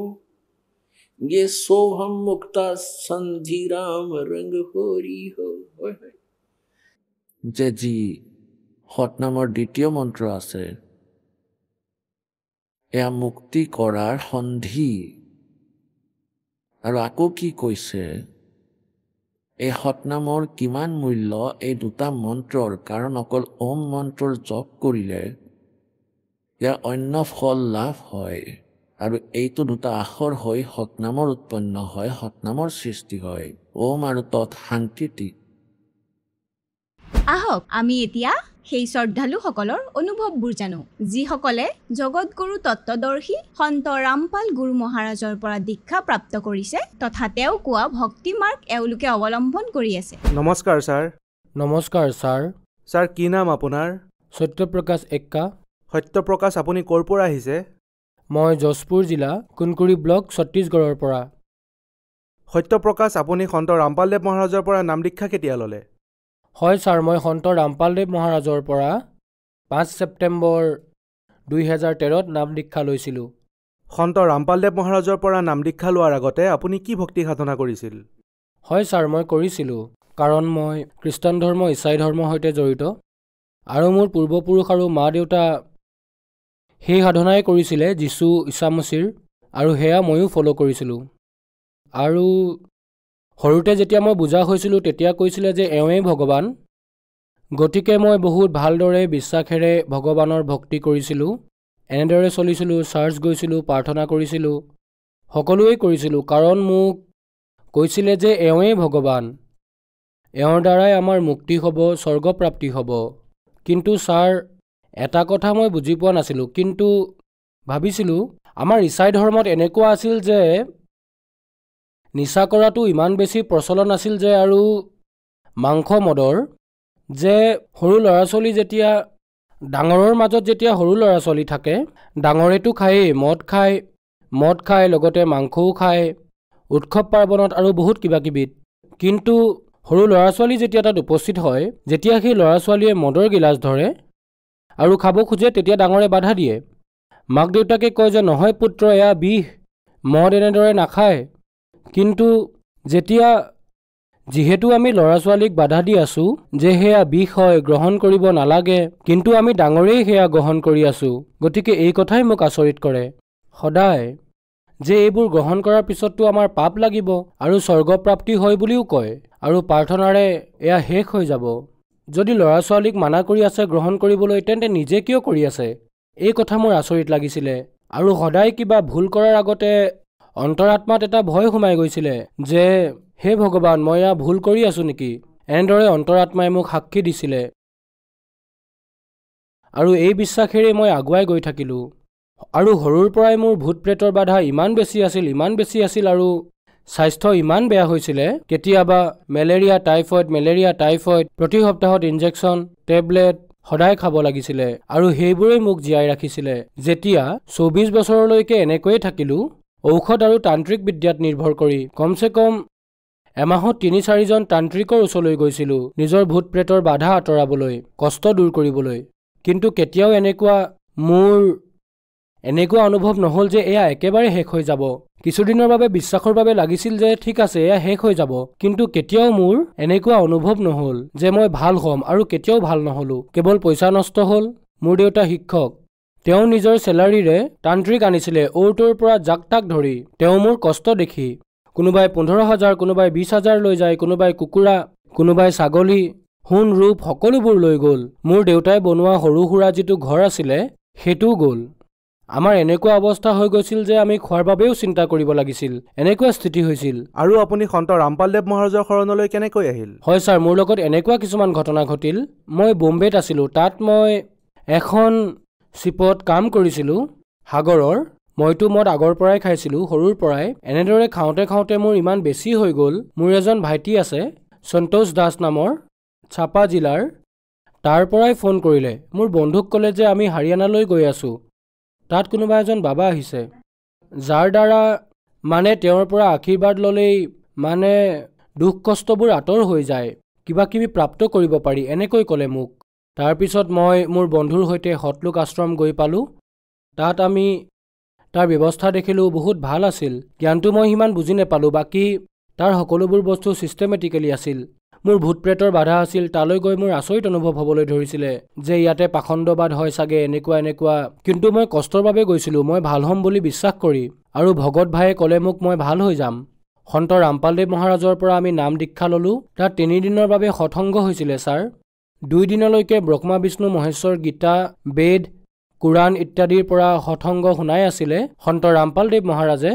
ये सोहम मुक्ता संधि राम रंग होरी हो। যে যি সতনামৰ দ্বিতীয় মন্ত্ৰ আছে এয়া মুক্তি কৰাৰ সন্ধি। আৰু আকৌ কি কৈছে? এই সতনামৰ কিমান মূল্য এই দুটা মন্ত্ৰৰ, কাৰণ অকল ওম মন্ত্ৰৰ জপ কৰিলে ইয়াৰ অন্য ফল লাভ হয়। আৰু এইটো দুটা আখৰ হৈ সতনামৰ উৎপন্ন হয়, সতনামৰ সৃষ্টি হয়। ওম আৰু তৎ সাংকেতিক। আহক আমি এতিয়া সেই শ্ৰদ্ধালুসকলৰ অনুভৱবোৰ জানো যিসকলে জগতগুৰু তত্ত্বদৰ্শী সন্ত ৰামপাল গুৰু মহাৰাজৰ পৰা দীক্ষা প্ৰাপ্ত কৰিছে তথা তেওঁ কোৱা ভক্তি মাৰ্গ এওঁলোকে অৱলম্বন কৰি আছে। নমস্কাৰ ছাৰ। নমস্কাৰ ছাৰ। ছাৰ কি নাম আপোনাৰ? সত্যপ্ৰকাশ এক্কা। সত্যপ্ৰকাশ আপুনি ক'ৰ পৰা আহিছে? মই যশপুৰ জিলা কুনকুৰি ব্লক ছত্তীশগড়ৰ পৰা। সত্যপ্ৰকাশ আপুনি সন্ত ৰামপালদেৱ মহাৰাজৰ পৰা নাম দীক্ষা কেতিয়া ল'লে? হয় ছাৰ, মই সন্ত ৰামপালদেৱ মহাৰাজৰ পৰা 5 ছেপ্টেম্বৰ 2013ত নাম দীক্ষা লৈছিলোঁ। সন্ত ৰামপালদেৱ মহাৰাজৰ পৰা নাম দীক্ষা লোৱাৰ আগতে আপুনি কি ভক্তি সাধনা কৰিছিল? হয় ছাৰ, মই কৰিছিলোঁ, কাৰণ মই খ্ৰীষ্টান ধৰ্ম ইছাই ধৰ্মৰ সৈতে জড়িত আৰু মোৰ পূৰ্বপুৰুষ আৰু মা দেউতা সেই সাধনাই কৰিছিলে যীশু ঈশামসীৰ, আৰু সেয়া ময়ো ফ'ল' কৰিছিলোঁ। আৰু সৰুতে যেতিয়া মই বুজা হৈছিলোঁ তেতিয়া কৈছিলে যে এওঁৱেই ভগৱান, গতিকে মই বহুত ভালদৰে বিশ্বাসেৰে ভগৱানৰ ভক্তি কৰিছিলোঁ। এনেদৰে চলিছিলোঁ, চাৰ্চ গৈছিলোঁ, প্ৰাৰ্থনা কৰিছিলোঁ, সকলোৱেই কৰিছিলোঁ, কাৰণ মোক কৈছিলে যে এওঁৱেই ভগৱান, এওঁৰ দ্বাৰাই আমাৰ মুক্তি হ'ব, স্বৰ্গপ্ৰাপ্তি হ'ব। কিন্তু ছাৰ, এটা কথা মই বুজি পোৱা নাছিলোঁ, কিন্তু ভাবিছিলোঁ আমাৰ ইছাই ধৰ্মত এনেকুৱা আছিল যে নিচা কৰাটো ইমান বেছি প্ৰচলন আছিল যে, আৰু মাংস মদৰ, যে সৰু ল'ৰা ছোৱালী যেতিয়া ডাঙৰৰ মাজত যেতিয়া সৰু ল'ৰা ছোৱালী থাকে, ডাঙৰেতো খায়েই, মদ খায়, লগতে মাংসও খায়, উৎসৱ পাৰ্বণত আৰু বহুত কিবা কিবিত। কিন্তু সৰু ল'ৰা ছোৱালী যেতিয়া তাত উপস্থিত হয়, যেতিয়া সেই ল'ৰা ছোৱালীয়ে মদৰ গিলাচ ধৰে আৰু খাব খোজে, তেতিয়া ডাঙৰে বাধা দিয়ে। মাক দেউতাকে কয় যে নহয় পুত্ৰ, এয়া বিষ, মদ এনেদৰে নাখায়। কিন্তু যিহেতু আমি ল'ৰা ছোৱালীক বাধা দি আছোঁ যে সেয়া বিষ হয়, গ্ৰহণ কৰিব নালাগে, কিন্তু আমি ডাঙৰেই সেয়া গ্ৰহণ কৰি আছোঁ। গতিকে এই কথাই মোক আচৰিত কৰে সদায়, যে এইবোৰ গ্ৰহণ কৰাৰ পিছততো আমাৰ পাপ লাগিব আৰু স্বৰ্গপ্ৰাপ্তি হয় বুলিও কয়, আৰু প্ৰাৰ্থনাৰে এয়া শেষ হৈ যাব। যদি ল'ৰা ছোৱালীক মানা কৰি আছে গ্ৰহণ কৰিবলৈ, তেন্তে নিজে কিয় কৰি আছে? এই কথা মোৰ আচৰিত লাগিছিলে। আৰু সদায় কিবা ভুল কৰাৰ আগতে অন্তৰাত্মাত এটা ভয় সোমাই গৈছিলে যে হে ভগৱান, মই এয়া ভুল কৰি আছোঁ নেকি? এনেদৰে অন্তৰাত্মাই মোক সাক্ষী দিছিলে, আৰু এই বিশ্বাসেৰে মই আগুৱাই গৈ থাকিলোঁ। আৰু সৰুৰ পৰাই মোৰ ভূত প্ৰেতৰ বাধা ইমান বেছি আছিল, আৰু স্বাস্থ্য ইমান বেয়া হৈছিলে, কেতিয়াবা মেলেৰিয়া টাইফইড, প্ৰতি সপ্তাহত ইনজেকশ্যন, টেবলেট সদায় খাব লাগিছিলে, আৰু সেইবোৰেই মোক জীয়াই ৰাখিছিলে। যেতিয়া 24 বছৰলৈকে এনেকৈয়ে থাকিলোঁ, ঔষধ আৰু তান্ত্ৰিক বিদ্যাত নিৰ্ভৰ কৰি কমচে কম এমাহত 3-4 জন তান্ত্ৰিকৰ ওচৰলৈ গৈছিলোঁ নিজৰ ভূত প্ৰেতৰ বাধা আঁতৰাবলৈ, কষ্ট দূৰ কৰিবলৈ। কিন্তু কেতিয়াও মোৰ এনেকুৱা অনুভৱ নহ'ল যে এয়া একেবাৰে শেষ হৈ যাব। কিছুদিনৰ বাবে বিশ্বাসৰ বাবে লাগিছিল যে ঠিক আছে, এয়া শেষ হৈ যাব, কিন্তু কেতিয়াও মোৰ এনেকুৱা অনুভৱ নহ'ল যে মই ভাল হ'ম, আৰু কেতিয়াও ভাল নহ'লোঁ। কেৱল পইচা নষ্ট হ'ল। মোৰ দেউতা শিক্ষক, তেওঁ নিজৰ চেলাৰীৰে তান্ত্ৰিক আনিছিলে অ'ৰ পৰা জাক তাক ধৰি। তেওঁ মোৰ কষ্ট দেখি কোনোবাই 15,000, কোনোবাই 20,000 লৈ যায়, কোনোবাই কুকুৰা, কোনোবাই ছাগলী, সোণ ৰূপ সকলোবোৰ লৈ গ'ল। মোৰ দেউতাই বনোৱা সৰু সুৰা যিটো ঘৰ আছিলে সেইটোও গ'ল। আমাৰ এনেকুৱা অৱস্থা হৈ গৈছিল যে আমি খোৱাৰ বাবেও চিন্তা কৰিব লাগিছিল, এনেকুৱা স্থিতি হৈছিল। আৰু আপুনি সন্ত ৰামপালদেৱ মহাৰাজৰ শৰণলৈ কেনেকৈ আহিল? হয় ছাৰ, মোৰ লগত এনেকুৱা কিছুমান ঘটনা ঘটিল। মই বোম্বেত আছিলোঁ, তাত মই এখন শ্বিপত কাম কৰিছিলোঁ সাগৰৰ। মইতো মদ আগৰ পৰাই খাইছিলোঁ, সৰুৰ পৰাই। এনেদৰে খাওঁতে মোৰ ইমান বেছি হৈ গ'ল। মোৰ এজন ভাইটি আছে সন্তোষ দাস নামৰ, চাপা জিলাৰ, তাৰ পৰাই ফোন কৰিলে। মোৰ বন্ধুক ক'লে যে আমি হাৰিয়ানালৈ গৈ আছোঁ, তাত কোনোবা এজন বাবা আহিছে, যাৰ দ্বাৰা তেওঁৰ পৰা আশীৰ্বাদ ল'লেই দুখ কষ্টবোৰ আঁতৰ হৈ যায়, কিবা কিবি প্ৰাপ্ত কৰিব পাৰি, এনেকৈ ক'লে মোক। তাৰপিছত মই মোৰ বন্ধুৰ সৈতে সতলোক আশ্ৰম গৈ পালোঁ। তাত আমি তাৰ ব্যৱস্থা দেখিলোঁ, বহুত ভাল আছিল। জ্ঞানটো মই সিমান বুজি নাপালোঁ, বাকী তাৰ সকলোবোৰ বস্তু ছিষ্টেমেটিকেলি আছিল। মোৰ ভূত প্ৰেতৰ বাধা আছিল। তালৈ গৈ মোৰ আচৰিত অনুভৱ হ'বলৈ ধৰিছিলে যে ইয়াতে পাখণ্ডবাদ হয় চাগে, এনেকুৱা। কিন্তু মই কষ্টৰ বাবে গৈছিলোঁ, মই ভাল হ'ম বুলি বিশ্বাস কৰি, আৰু ভগত ভায়ে ক'লে মোক মই ভাল হৈ যাম। সন্ত ৰামপালদেৱ মহাৰাজৰ পৰা আমি নাম দীক্ষা ল'লোঁ। তাত 3 দিনৰ বাবে সৎসংগ হৈছিলে ছাৰ। 2 দিনলৈকে ব্ৰহ্মা বিষ্ণু মহেশ্বৰ, গীতা, বেদ, কুৰাণ ইত্যাদিৰ পৰা সৎসংগ শুনাই আছিলে সন্ত ৰামপালদেৱ মহাৰাজে।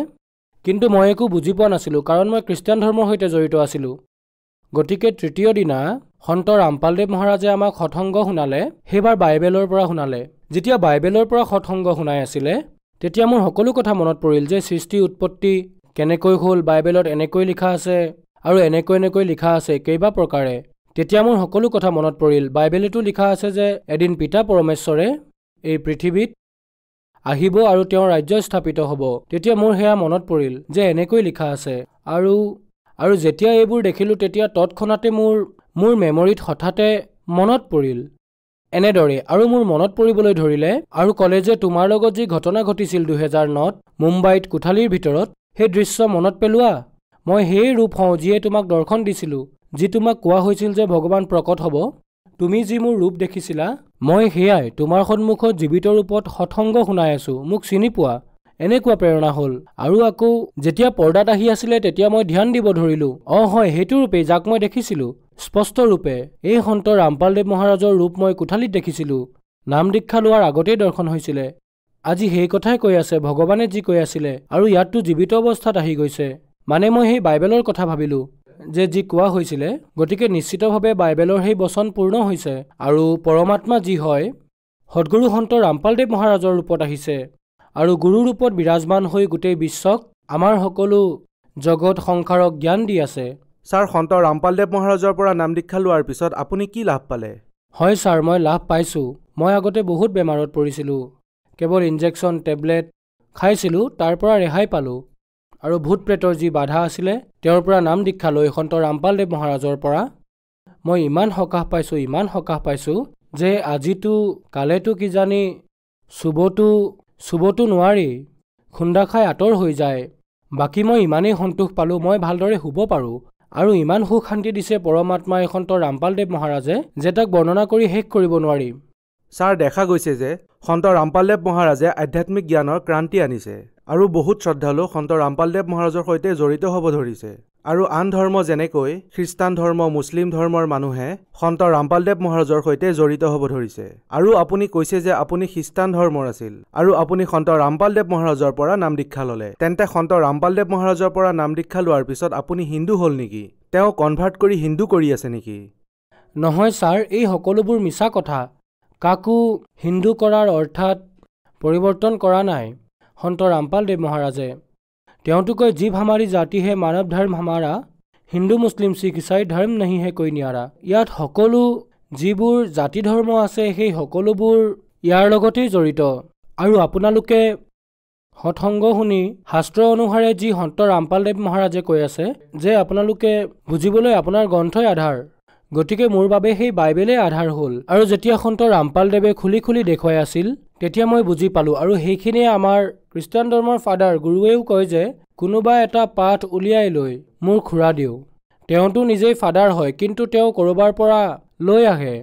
কিন্তু মই একো বুজি পোৱা নাছিলোঁ, কাৰণ মই খ্ৰীষ্টান ধৰ্মৰ সৈতে জড়িত আছিলোঁ। গতিকে 3য় দিনা সন্ত ৰামপালদেৱ মহাৰাজে আমাক সৎসংগ শুনালে। সেইবাৰ বাইবেলৰ পৰা শুনালে। যেতিয়া বাইবেলৰ পৰা সৎসংগ শুনাই আছিলে, তেতিয়া মোৰ সকলো কথা মনত পৰিল যে সৃষ্টি উৎপত্তি কেনেকৈ হ'ল, বাইবেলত এনেকৈ লিখা আছে, আৰু এনেকৈ লিখা আছে কেইবা প্ৰকাৰে। তেতিয়া মোৰ সকলো কথা মনত পৰিল। বাইবেলতো লিখা আছে যে এদিন পিতা পৰমেশ্বৰে এই পৃথিৱীত আহিব আৰু তেওঁৰ ৰাজ্য স্থাপিত হ'ব। তেতিয়া মোৰ সেয়া মনত পৰিল যে এনেকৈ লিখা আছে আৰু যেতিয়া এইবোৰ দেখিলোঁ তেতিয়া তৎক্ষণাতে মোৰ মেমৰিত হঠাতে মনত পৰিল এনেদৰে আৰু মোৰ মনত পৰিবলৈ ধৰিলে আৰু ক'লে যে তোমাৰ লগত যি ঘটনা ঘটিছিল 2009ত মুম্বাইত কোঠালিৰ ভিতৰত সেই দৃশ্য মনত পেলোৱা। মই সেই ৰূপ হওঁ যিয়ে তোমাক দৰ্শন দিছিলোঁ, যি তোমাক কোৱা হৈছিল যে ভগৱান প্ৰকট হ'ব। তুমি যি মোৰ ৰূপ দেখিছিলা মই সেয়াই তোমাৰ সন্মুখত জীৱিত ৰূপত সৎসংগ শুনাই আছোঁ, মোক চিনি পোৱা। এনেকুৱা প্ৰেৰণা হ'ল আৰু আকৌ যেতিয়া পৰ্দাত আহি আছিলে তেতিয়া মই ধ্যান দিব ধৰিলোঁ, হয় সেইটো ৰূপেই যাক মই দেখিছিলোঁ স্পষ্ট ৰূপে। এই সন্ত ৰামপালদেৱ মহাৰাজৰ ৰূপ মই কোঠালিত দেখিছিলোঁ। নাম দীক্ষা লোৱাৰ আগতেই দৰ্শন হৈছিলে। আজি সেই কথাই কৈ আছে ভগৱানে যি কৈ আছিলে আৰু ইয়াততো জীৱিত অৱস্থাত আহি গৈছে। মানে মই সেই বাইবেলৰ কথা ভাবিলোঁ যে যি কোৱা হৈছিলে, গতিকে নিশ্চিতভাৱে বাইবেলৰ সেই বচন পূৰ্ণ হৈছে আৰু পৰমাত্মা যি হয় সদগুৰু সন্ত ৰামপালদেৱ মহাৰাজৰ ৰূপত আহিছে আৰু গুৰু ৰূপত বিৰাজমান হৈ গোটেই বিশ্বক আমাৰ সকলো জগত সংসাৰক জ্ঞান দি আছে। ছাৰ, সন্ত ৰামপালদেৱ মহাৰাজৰ পৰা নাম দীক্ষা লোৱাৰ পিছত আপুনি কি লাভ পালে? হয় ছাৰ, মই লাভ পাইছোঁ। মই আগতে বহুত বেমাৰত পৰিছিলোঁ, কেৱল ইনজেকশ্যন টেবলেট খাইছিলোঁ, তাৰ পৰা ৰেহাই পালোঁ আৰু ভূত প্ৰেতৰ যি বাধা আছিলে তেওঁৰ পৰা নাম দীক্ষা লৈ সন্ত ৰামপালদেৱ মহাৰাজৰ পৰা মই ইমান সকাহ পাইছোঁ যে আজিতো কালেতো কিজানি চুবতো নোৱাৰি, খুন্দা খাই আঁতৰ হৈ যায়। বাকী মই ইমানেই সন্তোষ পালোঁ মই ভালদৰে শুব পাৰোঁ আৰু ইমান সুখ শান্তি দিছে পৰমাত্মাই সন্ত ৰামপালদেৱ মহাৰাজে যে তাক বৰ্ণনা কৰি শেষ কৰিব নোৱাৰি। ছাৰ, দেখা গৈছে যে সন্ত ৰামপালদেৱ মহাৰাজে আধ্যাত্মিক জ্ঞানৰ ক্ৰান্তি আনিছে আৰু বহুত শ্ৰদ্ধালু সন্ত ৰামপালদেৱ মহাৰাজৰ সৈতে জড়িত হ'ব ধৰিছে। আৰু আন ধৰ্ম যেনেকৈ খ্ৰীষ্টান ধৰ্ম, মুছলিম ধৰ্মৰ মানুহে সন্ত ৰামপালদেৱ মহাৰাজৰ সৈতে জড়িত হ'ব ধৰিছে। আৰু আপুনি কৈছে যে আপুনি খ্ৰীষ্টান ধৰ্মৰ আছিল আৰু আপুনি সন্ত ৰামপালদেৱ মহাৰাজৰ পৰা নাম দীক্ষা ল'লে। তেন্তে সন্ত ৰামপালদেৱ মহাৰাজৰ পৰা নাম দীক্ষা লোৱাৰ পিছত আপুনি হিন্দু হ'ল নেকি? তেওঁ কনভাৰ্ট কৰি হিন্দু কৰি আছে নেকি? নহয় ছাৰ, এই সকলোবোৰ মিছা কথা। কাকো হিন্দু কৰাৰ অৰ্থাৎ পৰিৱৰ্তন কৰা নাই সন্ত ৰামপালদেৱ মহাৰাজে। তেওঁতো কয় জীৱ হামাৰি জাতি হে মানৱ ধৰ্ম হামাৰা, হিন্দু মুছলিম শিখ ইছাই ধৰ্ম নাহি হে কৈ নিয়াৰা। ইয়াত সকলো যিবোৰ জাতি ধৰ্ম আছে সেই সকলোবোৰ ইয়াৰ লগতেই জড়িত। আৰু আপোনালোকে সৎসংগ শুনি শাস্ত্ৰ অনুসাৰে যি সন্ত ৰামপালদেৱ মহাৰাজে কৈ আছে যে আপোনালোকে বুজিবলৈ আপোনাৰ গ্ৰন্থই আধাৰ, গতিকে মোৰ বাবে সেই বাইবেলেই আধাৰ হ'ল। আৰু যেতিয়া সন্ত ৰামপালদেৱে খুলি দেখুৱাই আছিল তেতিয়া মই বুজি পালোঁ। আৰু সেইখিনিয়ে আমাৰ খ্ৰীষ্টান ধৰ্মৰ ফাদাৰ গুৰুৱেও কয় যে কোনোবা এটা পাঠ উলিয়াই লৈ মোৰ খুৰা দিওঁ। তেওঁতো নিজেই ফাদাৰ হয়, কিন্তু তেওঁ ক'ৰবাৰ পৰা লৈ আহে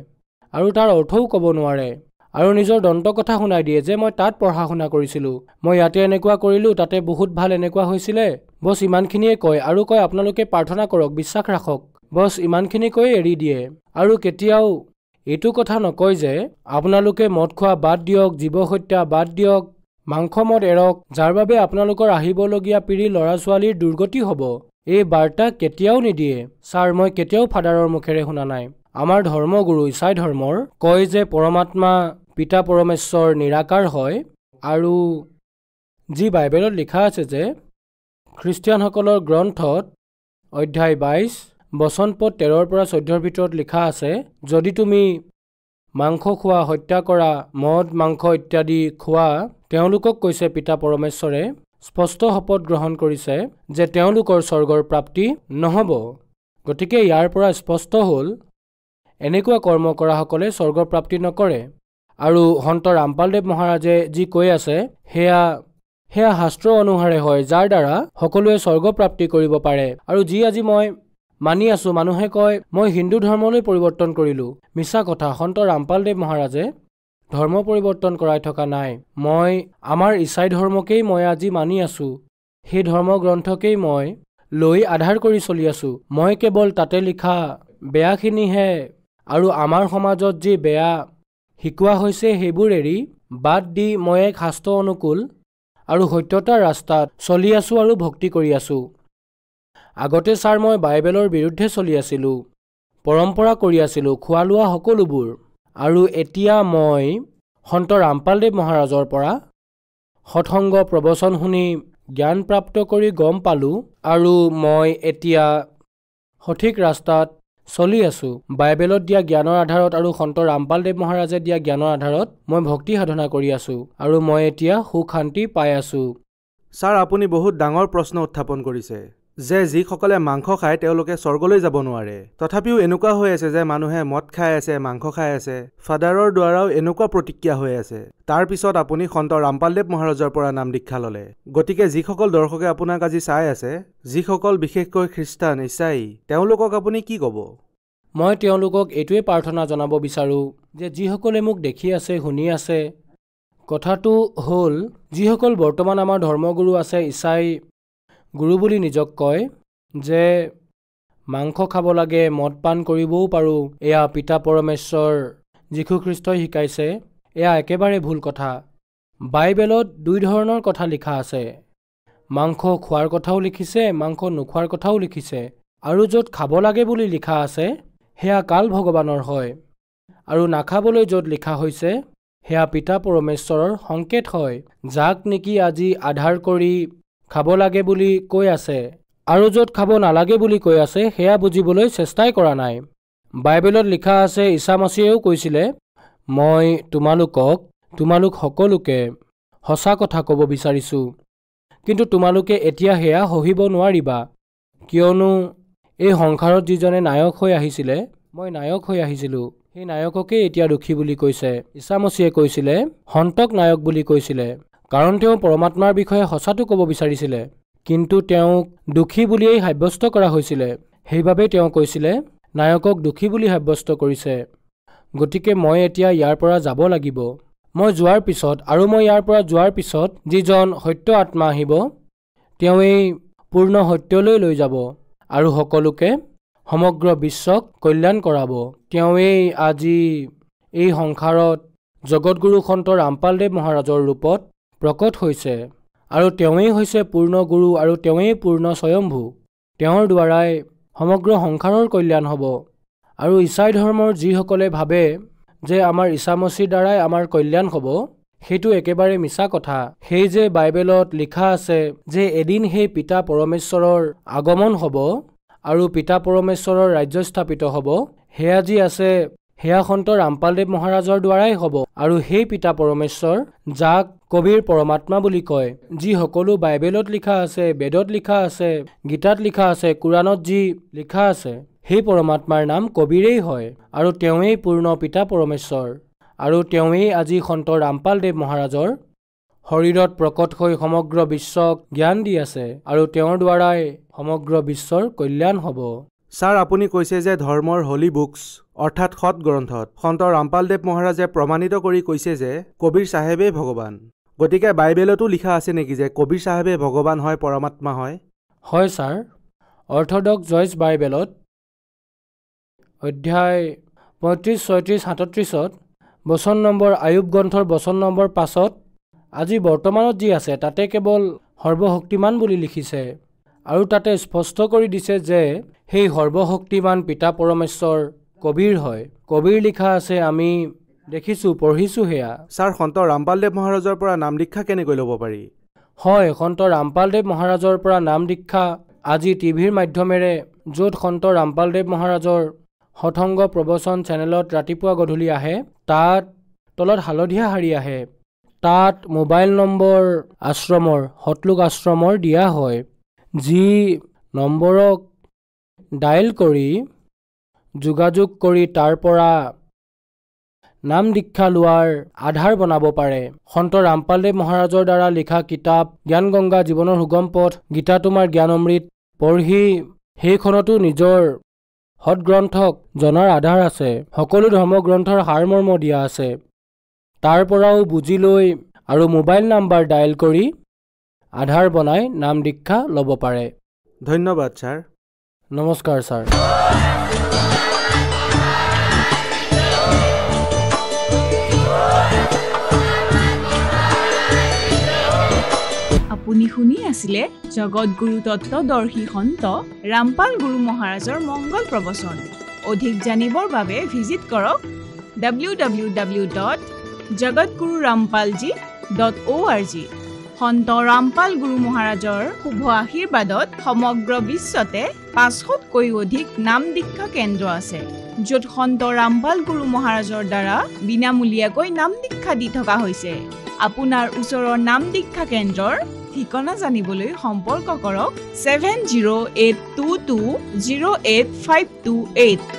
আৰু তাৰ অৰ্থও ক'ব নোৱাৰে আৰু নিজৰ দন্ত কথা শুনাই দিয়ে যে মই তাত পঢ়া শুনা কৰিছিলোঁ, মই ইয়াতে এনেকুৱা কৰিলোঁ, তাতে বহুত ভাল এনেকুৱা হৈছিলে, বছ ইমানখিনিয়ে কয় আৰু কয় আপোনালোকে প্ৰাৰ্থনা কৰক, বিশ্বাস ৰাখক, বছ ইমানখিনি কৈ এৰি দিয়ে। আৰু কেতিয়াও এইটো কথা নকয় যে আপোনালোকে মদ খোৱা বাদ দিয়ক, জীৱ হত্যা বাদ দিয়ক, মাংস মদ এৰক, যাৰ বাবে আপোনালোকৰ আহিবলগীয়া পিঢ়ি ল'ৰা ছোৱালীৰ দুৰ্গতি হ'ব। এই বাৰ্তা কেতিয়াও নিদিয়ে ছাৰ, মই কেতিয়াও ফাদাৰৰ মুখেৰে শুনা নাই। আমাৰ ধৰ্মগুৰু ইছাই ধৰ্মৰ কয় যে পৰমাত্মা পিতা পৰমেশ্বৰ নিৰাকাৰ হয় আৰু যি বাইবেলত লিখা আছে যে খ্ৰীষ্টিয়ানসকলৰ গ্ৰন্থত অধ্যায় 22 বচন পদ 13 পৰা 14 ভিতৰত লিখা আছে যদি তুমি মাংস খোৱা, হত্যা কৰা, মদ মাংস ইত্যাদি খোৱা, তেওঁলোকক কৈছে পিতা পৰমেশ্বৰে স্পষ্ট শপত গ্ৰহণ কৰিছে যে তেওঁলোকৰ স্বৰ্গৰ প্ৰাপ্তি নহ'ব। গতিকে ইয়াৰ পৰা স্পষ্ট হ'ল এনেকুৱা কৰ্ম কৰাসকলে স্বৰ্গৰ প্ৰাপ্তি নকৰে। আৰু সন্ত ৰামপালদেৱ মহাৰাজে যি কৈ আছে সেয়া শাস্ত্ৰ অনুসাৰে হয়, যাৰ দ্বাৰা সকলোৱে স্বৰ্গ প্ৰাপ্তি কৰিব পাৰে। আৰু যি আজি মই মানি আছোঁ, মানুহে কয় মই হিন্দু ধৰ্মলৈ পৰিৱৰ্তন কৰিলোঁ, মিছা কথা। সন্ত ৰামপালদেৱ মহাৰাজে ধৰ্ম পৰিৱৰ্তন কৰাই থকা নাই। মই আমাৰ ইছাই ধৰ্মকেই মই আজি মানি আছোঁ, সেই ধৰ্ম গ্ৰন্থকেই মই লৈ আধাৰ কৰি চলি আছোঁ। মই কেৱল তাতে লিখা বেয়াখিনিহে আৰু আমাৰ সমাজত যি বেয়া শিকোৱা হৈছে সেইবোৰ এৰি বাদ দি মই এক শাস্ত্ৰ অনুকূল আৰু সত্যতাৰ ৰাস্তাত চলি আছোঁ আৰু ভক্তি কৰি আছোঁ। আগতে ছাৰ মই বাইবেলৰ বিৰুদ্ধে চলি আছিলোঁ, পৰম্পৰা কৰি আছিলোঁ, খোৱা লোৱা সকলোবোৰ। আৰু এতিয়া মই সন্ত ৰামপালদেৱ মহাৰাজৰ পৰা সৎসংগ প্ৰবচন শুনি জ্ঞান প্ৰাপ্ত কৰি গম পালোঁ আৰু মই এতিয়া সঠিক ৰাস্তাত চলি আছোঁ। বাইবেলত দিয়া জ্ঞানৰ আধাৰত আৰু সন্ত ৰামপালদেৱ মহাৰাজে দিয়া জ্ঞানৰ আধাৰত মই ভক্তি সাধনা কৰি আছোঁ আৰু মই এতিয়া সুখ শান্তি পাই আছোঁ। ছাৰ, আপুনি বহুত ডাঙৰ প্ৰশ্ন উত্থাপন কৰিছে যে যিসকলে মাংস খায় তেওঁলোকে স্বৰ্গলৈ যাব নোৱাৰে। তথাপিও এনেকুৱা হৈ আছে যে মানুহে মদ খাই আছে, মাংস খাই আছে। ফাদাৰৰ দ্বাৰাও এনেকুৱা প্ৰতিক্ৰিয়া হৈ আছে। তাৰ পিছত আপুনি সন্ত ৰামপালদেৱ মহাৰাজৰ পৰা নাম দীক্ষা ল'লে। গতিকে যিসকল দৰ্শকে আপোনাক আজি চাই আছে, যিসকল বিশেষকৈ খ্ৰীষ্টান, ইছাই, তেওঁলোকক আপুনি কি ক'ব? মই তেওঁলোকক এইটোৱে প্ৰাৰ্থনা জনাব বিচাৰোঁ যে যিসকলে মোক দেখি আছে, শুনি আছে, কথাটো হ'ল যিসকল বৰ্তমান আমাৰ ধৰ্মগুৰু আছে, ইছাই গুৰু বুলি নিজক কয়, যে মাংস খাব লাগে, মদ পান কৰিবও পাৰোঁ, এয়া পিতা পৰমেশ্বৰ যীশুখ্ৰীষ্টই শিকাইছে, এয়া একেবাৰে ভুল কথা। বাইবেলত দুই ধৰণৰ কথা লিখা আছে। মাংস খোৱাৰ কথাও লিখিছে, মাংস নোখোৱাৰ কথাও লিখিছে। আৰু য'ত খাব লাগে বুলি লিখা আছে সেয়া কাল ভগৱানৰ হয়, আৰু নাখাবলৈ য'ত লিখা হৈছে সেয়া পিতা পৰমেশ্বৰৰ সংকেত হয়, যাক নেকি আজি আধাৰ কৰি খাব লাগে বুলি কৈ আছে, আৰু য'ত খাব নালাগে বুলি কৈ আছে সেয়া বুজিবলৈ চেষ্টাই কৰা নাই। বাইবেলত লিখা আছে, ঈশা মছিহেও কৈছিলে, মই তোমালোক সকলোকে সঁচা কথা ক'ব বিচাৰিছোঁ, কিন্তু তোমালোকে এতিয়া সেয়া সহিব নোৱাৰিবা, কিয়নো এই সংসাৰত যিজনে নায়ক হৈ আহিছিলে, মই নায়ক হৈ আহিছিলোঁ, সেই নায়ককেই এতিয়া দোষী বুলি কৈছে। ঈশা মছিহে কৈছিলে, সন্তক নায়ক বুলি কৈছিলে, কাৰণ তেওঁ পৰমাত্মাৰ বিষয়ে সঁচাটো ক'ব বিচাৰিছিলে, কিন্তু তেওঁক দোষী বুলিয়েই সাব্যস্ত কৰা হৈছিলে। সেইবাবেই তেওঁ কৈছিলে নায়কক দোষী বুলি সাব্যস্ত কৰিছে। গতিকে মই এতিয়া ইয়াৰ পৰা যাব লাগিব। মই যোৱাৰ পিছত আৰু মই ইয়াৰ পৰা যোৱাৰ পিছত যিজন সত্য আত্মা আহিব, তেওঁ এই পূৰ্ণ সত্যলৈ লৈ যাব আৰু সকলোকে সমগ্ৰ বিশ্বক কল্যাণ কৰাব। তেওঁৱেই আজি এই সংসাৰত জগতগুৰু সন্ত ৰামপালদেৱ মহাৰাজৰ ৰূপত প্ৰকট হৈছে, আৰু তেওঁৱেই হৈছে পূৰ্ণ গুৰু আৰু তেওঁৱেই পূৰ্ণ স্বয়ম্ভু। তেওঁৰ দ্বাৰাই সমগ্ৰ সংসাৰৰ কল্যাণ হ'ব। আৰু ইছাই ধৰ্মৰ যিসকলে ভাবে যে আমাৰ ঈশা মছিহৰ দ্বাৰাই আমাৰ কল্যাণ হ'ব, সেইটো একেবাৰে মিছা কথা। সেই যে বাইবেলত লিখা আছে যে এদিন সেই পিতা পৰমেশ্বৰৰ আগমন হ'ব আৰু পিতা পৰমেশ্বৰৰ ৰাজ্য স্থাপিত হ'ব, সেয়া যি আছে সেয়া সন্ত ৰামপালদেৱ মহাৰাজৰ দ্বাৰাই হ'ব। আৰু সেই পিতা পৰমেশ্বৰ, যাক কবিৰ পৰমাত্মা বুলি কয়, যি সকলো বাইবেলত লিখা আছে, বেদত লিখা আছে, গীতাত লিখা আছে, কোৰাণত যি লিখা আছে, সেই পৰমাত্মাৰ নাম কবিৰেই হয়, আৰু তেওঁৱেই পূৰ্ণ পিতা পৰমেশ্বৰ, আৰু তেওঁৱেই আজি সন্ত ৰামপালদেৱ মহাৰাজৰ শৰীৰত প্ৰকট হৈ সমগ্ৰ বিশ্বক জ্ঞান দি আছে, আৰু তেওঁৰ দ্বাৰাই সমগ্ৰ বিশ্বৰ কল্যাণ হ'ব। ছাৰ, আপুনি কৈছে যে ধৰ্মৰ হলি বুকছ অৰ্থাৎ সৎ গ্ৰন্থত সন্ত ৰামপালদেৱ মহাৰাজে প্ৰমাণিত কৰি কৈছে যে কবিৰ চাহেবেই ভগৱান। গতিকে বাইবেলতো লিখা আছে নেকি যে কবিৰ চাহেবে ভগৱান হয়, পৰমাত্মা হয়? হয় ছাৰ, অৰ্থডক্স জইচ বাইবেলত অধ্যায় 35, 36, 37 বচন নম্বৰ আয়ুব গ্ৰন্থৰ বচন নম্বৰ 5 আজি বৰ্তমানত যি আছে তাতে কেৱল সৰ্বশক্তিমান বুলি লিখিছে, আৰু তাতে স্পষ্ট কৰি দিছে যে সেই সৰ্বশক্তিমান পিতা পৰমেশ্বৰ কবিৰ হয়। কবিৰ লিখা আছে, আমি দেখিছোঁ, পঢ়িছোঁ সেয়া। ছাৰ, সন্ত ৰামপালদেৱ মহাৰাজৰ পৰা নাম দীক্ষা কেনেকৈ ল'ব পাৰি? হয়, সন্ত ৰামপালদেৱ মহাৰাজৰ পৰা নাম দীক্ষা আজি টিভিৰ মাধ্যমেৰে, য'ত সন্ত ৰামপালদেৱ মহাৰাজৰ সৎসংগ প্ৰবচন চেনেলত ৰাতিপুৱা গধূলি আহে, তাত তলত হালধীয়া শাৰী আহে, তাত মোবাইল নম্বৰ আশ্ৰমৰ, সতলোক আশ্ৰমৰ দিয়া হয়, যি নম্বৰক ডায়েল কৰি যোগাযোগ কৰি তাৰ পৰা নাম দীক্ষা লোৱাৰ আধাৰ বনাব পাৰে। সন্ত ৰামপালদেৱ মহাৰাজৰ দ্বাৰা লিখা কিতাপ জ্ঞান গংগা, জীৱনৰ সুগম পথ, গীতা তোমাৰ জ্ঞান অমৃত পঢ়ি সেইখনতো নিজৰ সৎগ্ৰন্থক জনাৰ আধাৰ আছে। সকলো ধৰ্মগ্ৰন্থৰ সাৰমৰ্ম দিয়া আছে। তাৰ পৰাও বুজি লৈ আৰু মোবাইল নাম্বাৰ ডায়েল কৰি আধাৰ বনাই নাম দীক্ষা ল'ব পাৰে। ধন্যবাদ ছাৰ। নমস্কাৰ ছাৰ। আপুনি শুনি আছিলে জগতগুৰু তত্ত্বদৰ্শী সন্ত ৰামপাল গুৰু মহাৰাজৰ মংগল প্ৰবচন। অধিক জানিবৰ বাবে ভিজিট কৰক www.jagatgururampalji.org। সন্ত ৰামপাল গুৰু মহাৰাজৰ শুভ আশীৰ্বাদত সমগ্ৰ বিশ্বতে 500তকৈ অধিক নাম দীক্ষা কেন্দ্ৰ আছে য'ত সন্ত ৰামপাল গুৰু মহাৰাজৰ দ্বাৰা বিনামূলীয়াকৈ নাম দীক্ষা দি থকা হৈছে আপোনাৰ ওচৰৰ নাম দীক্ষা কেন্দ্ৰৰ ঠিকনা জানিবলৈ সম্পৰ্ক কৰক 7082208528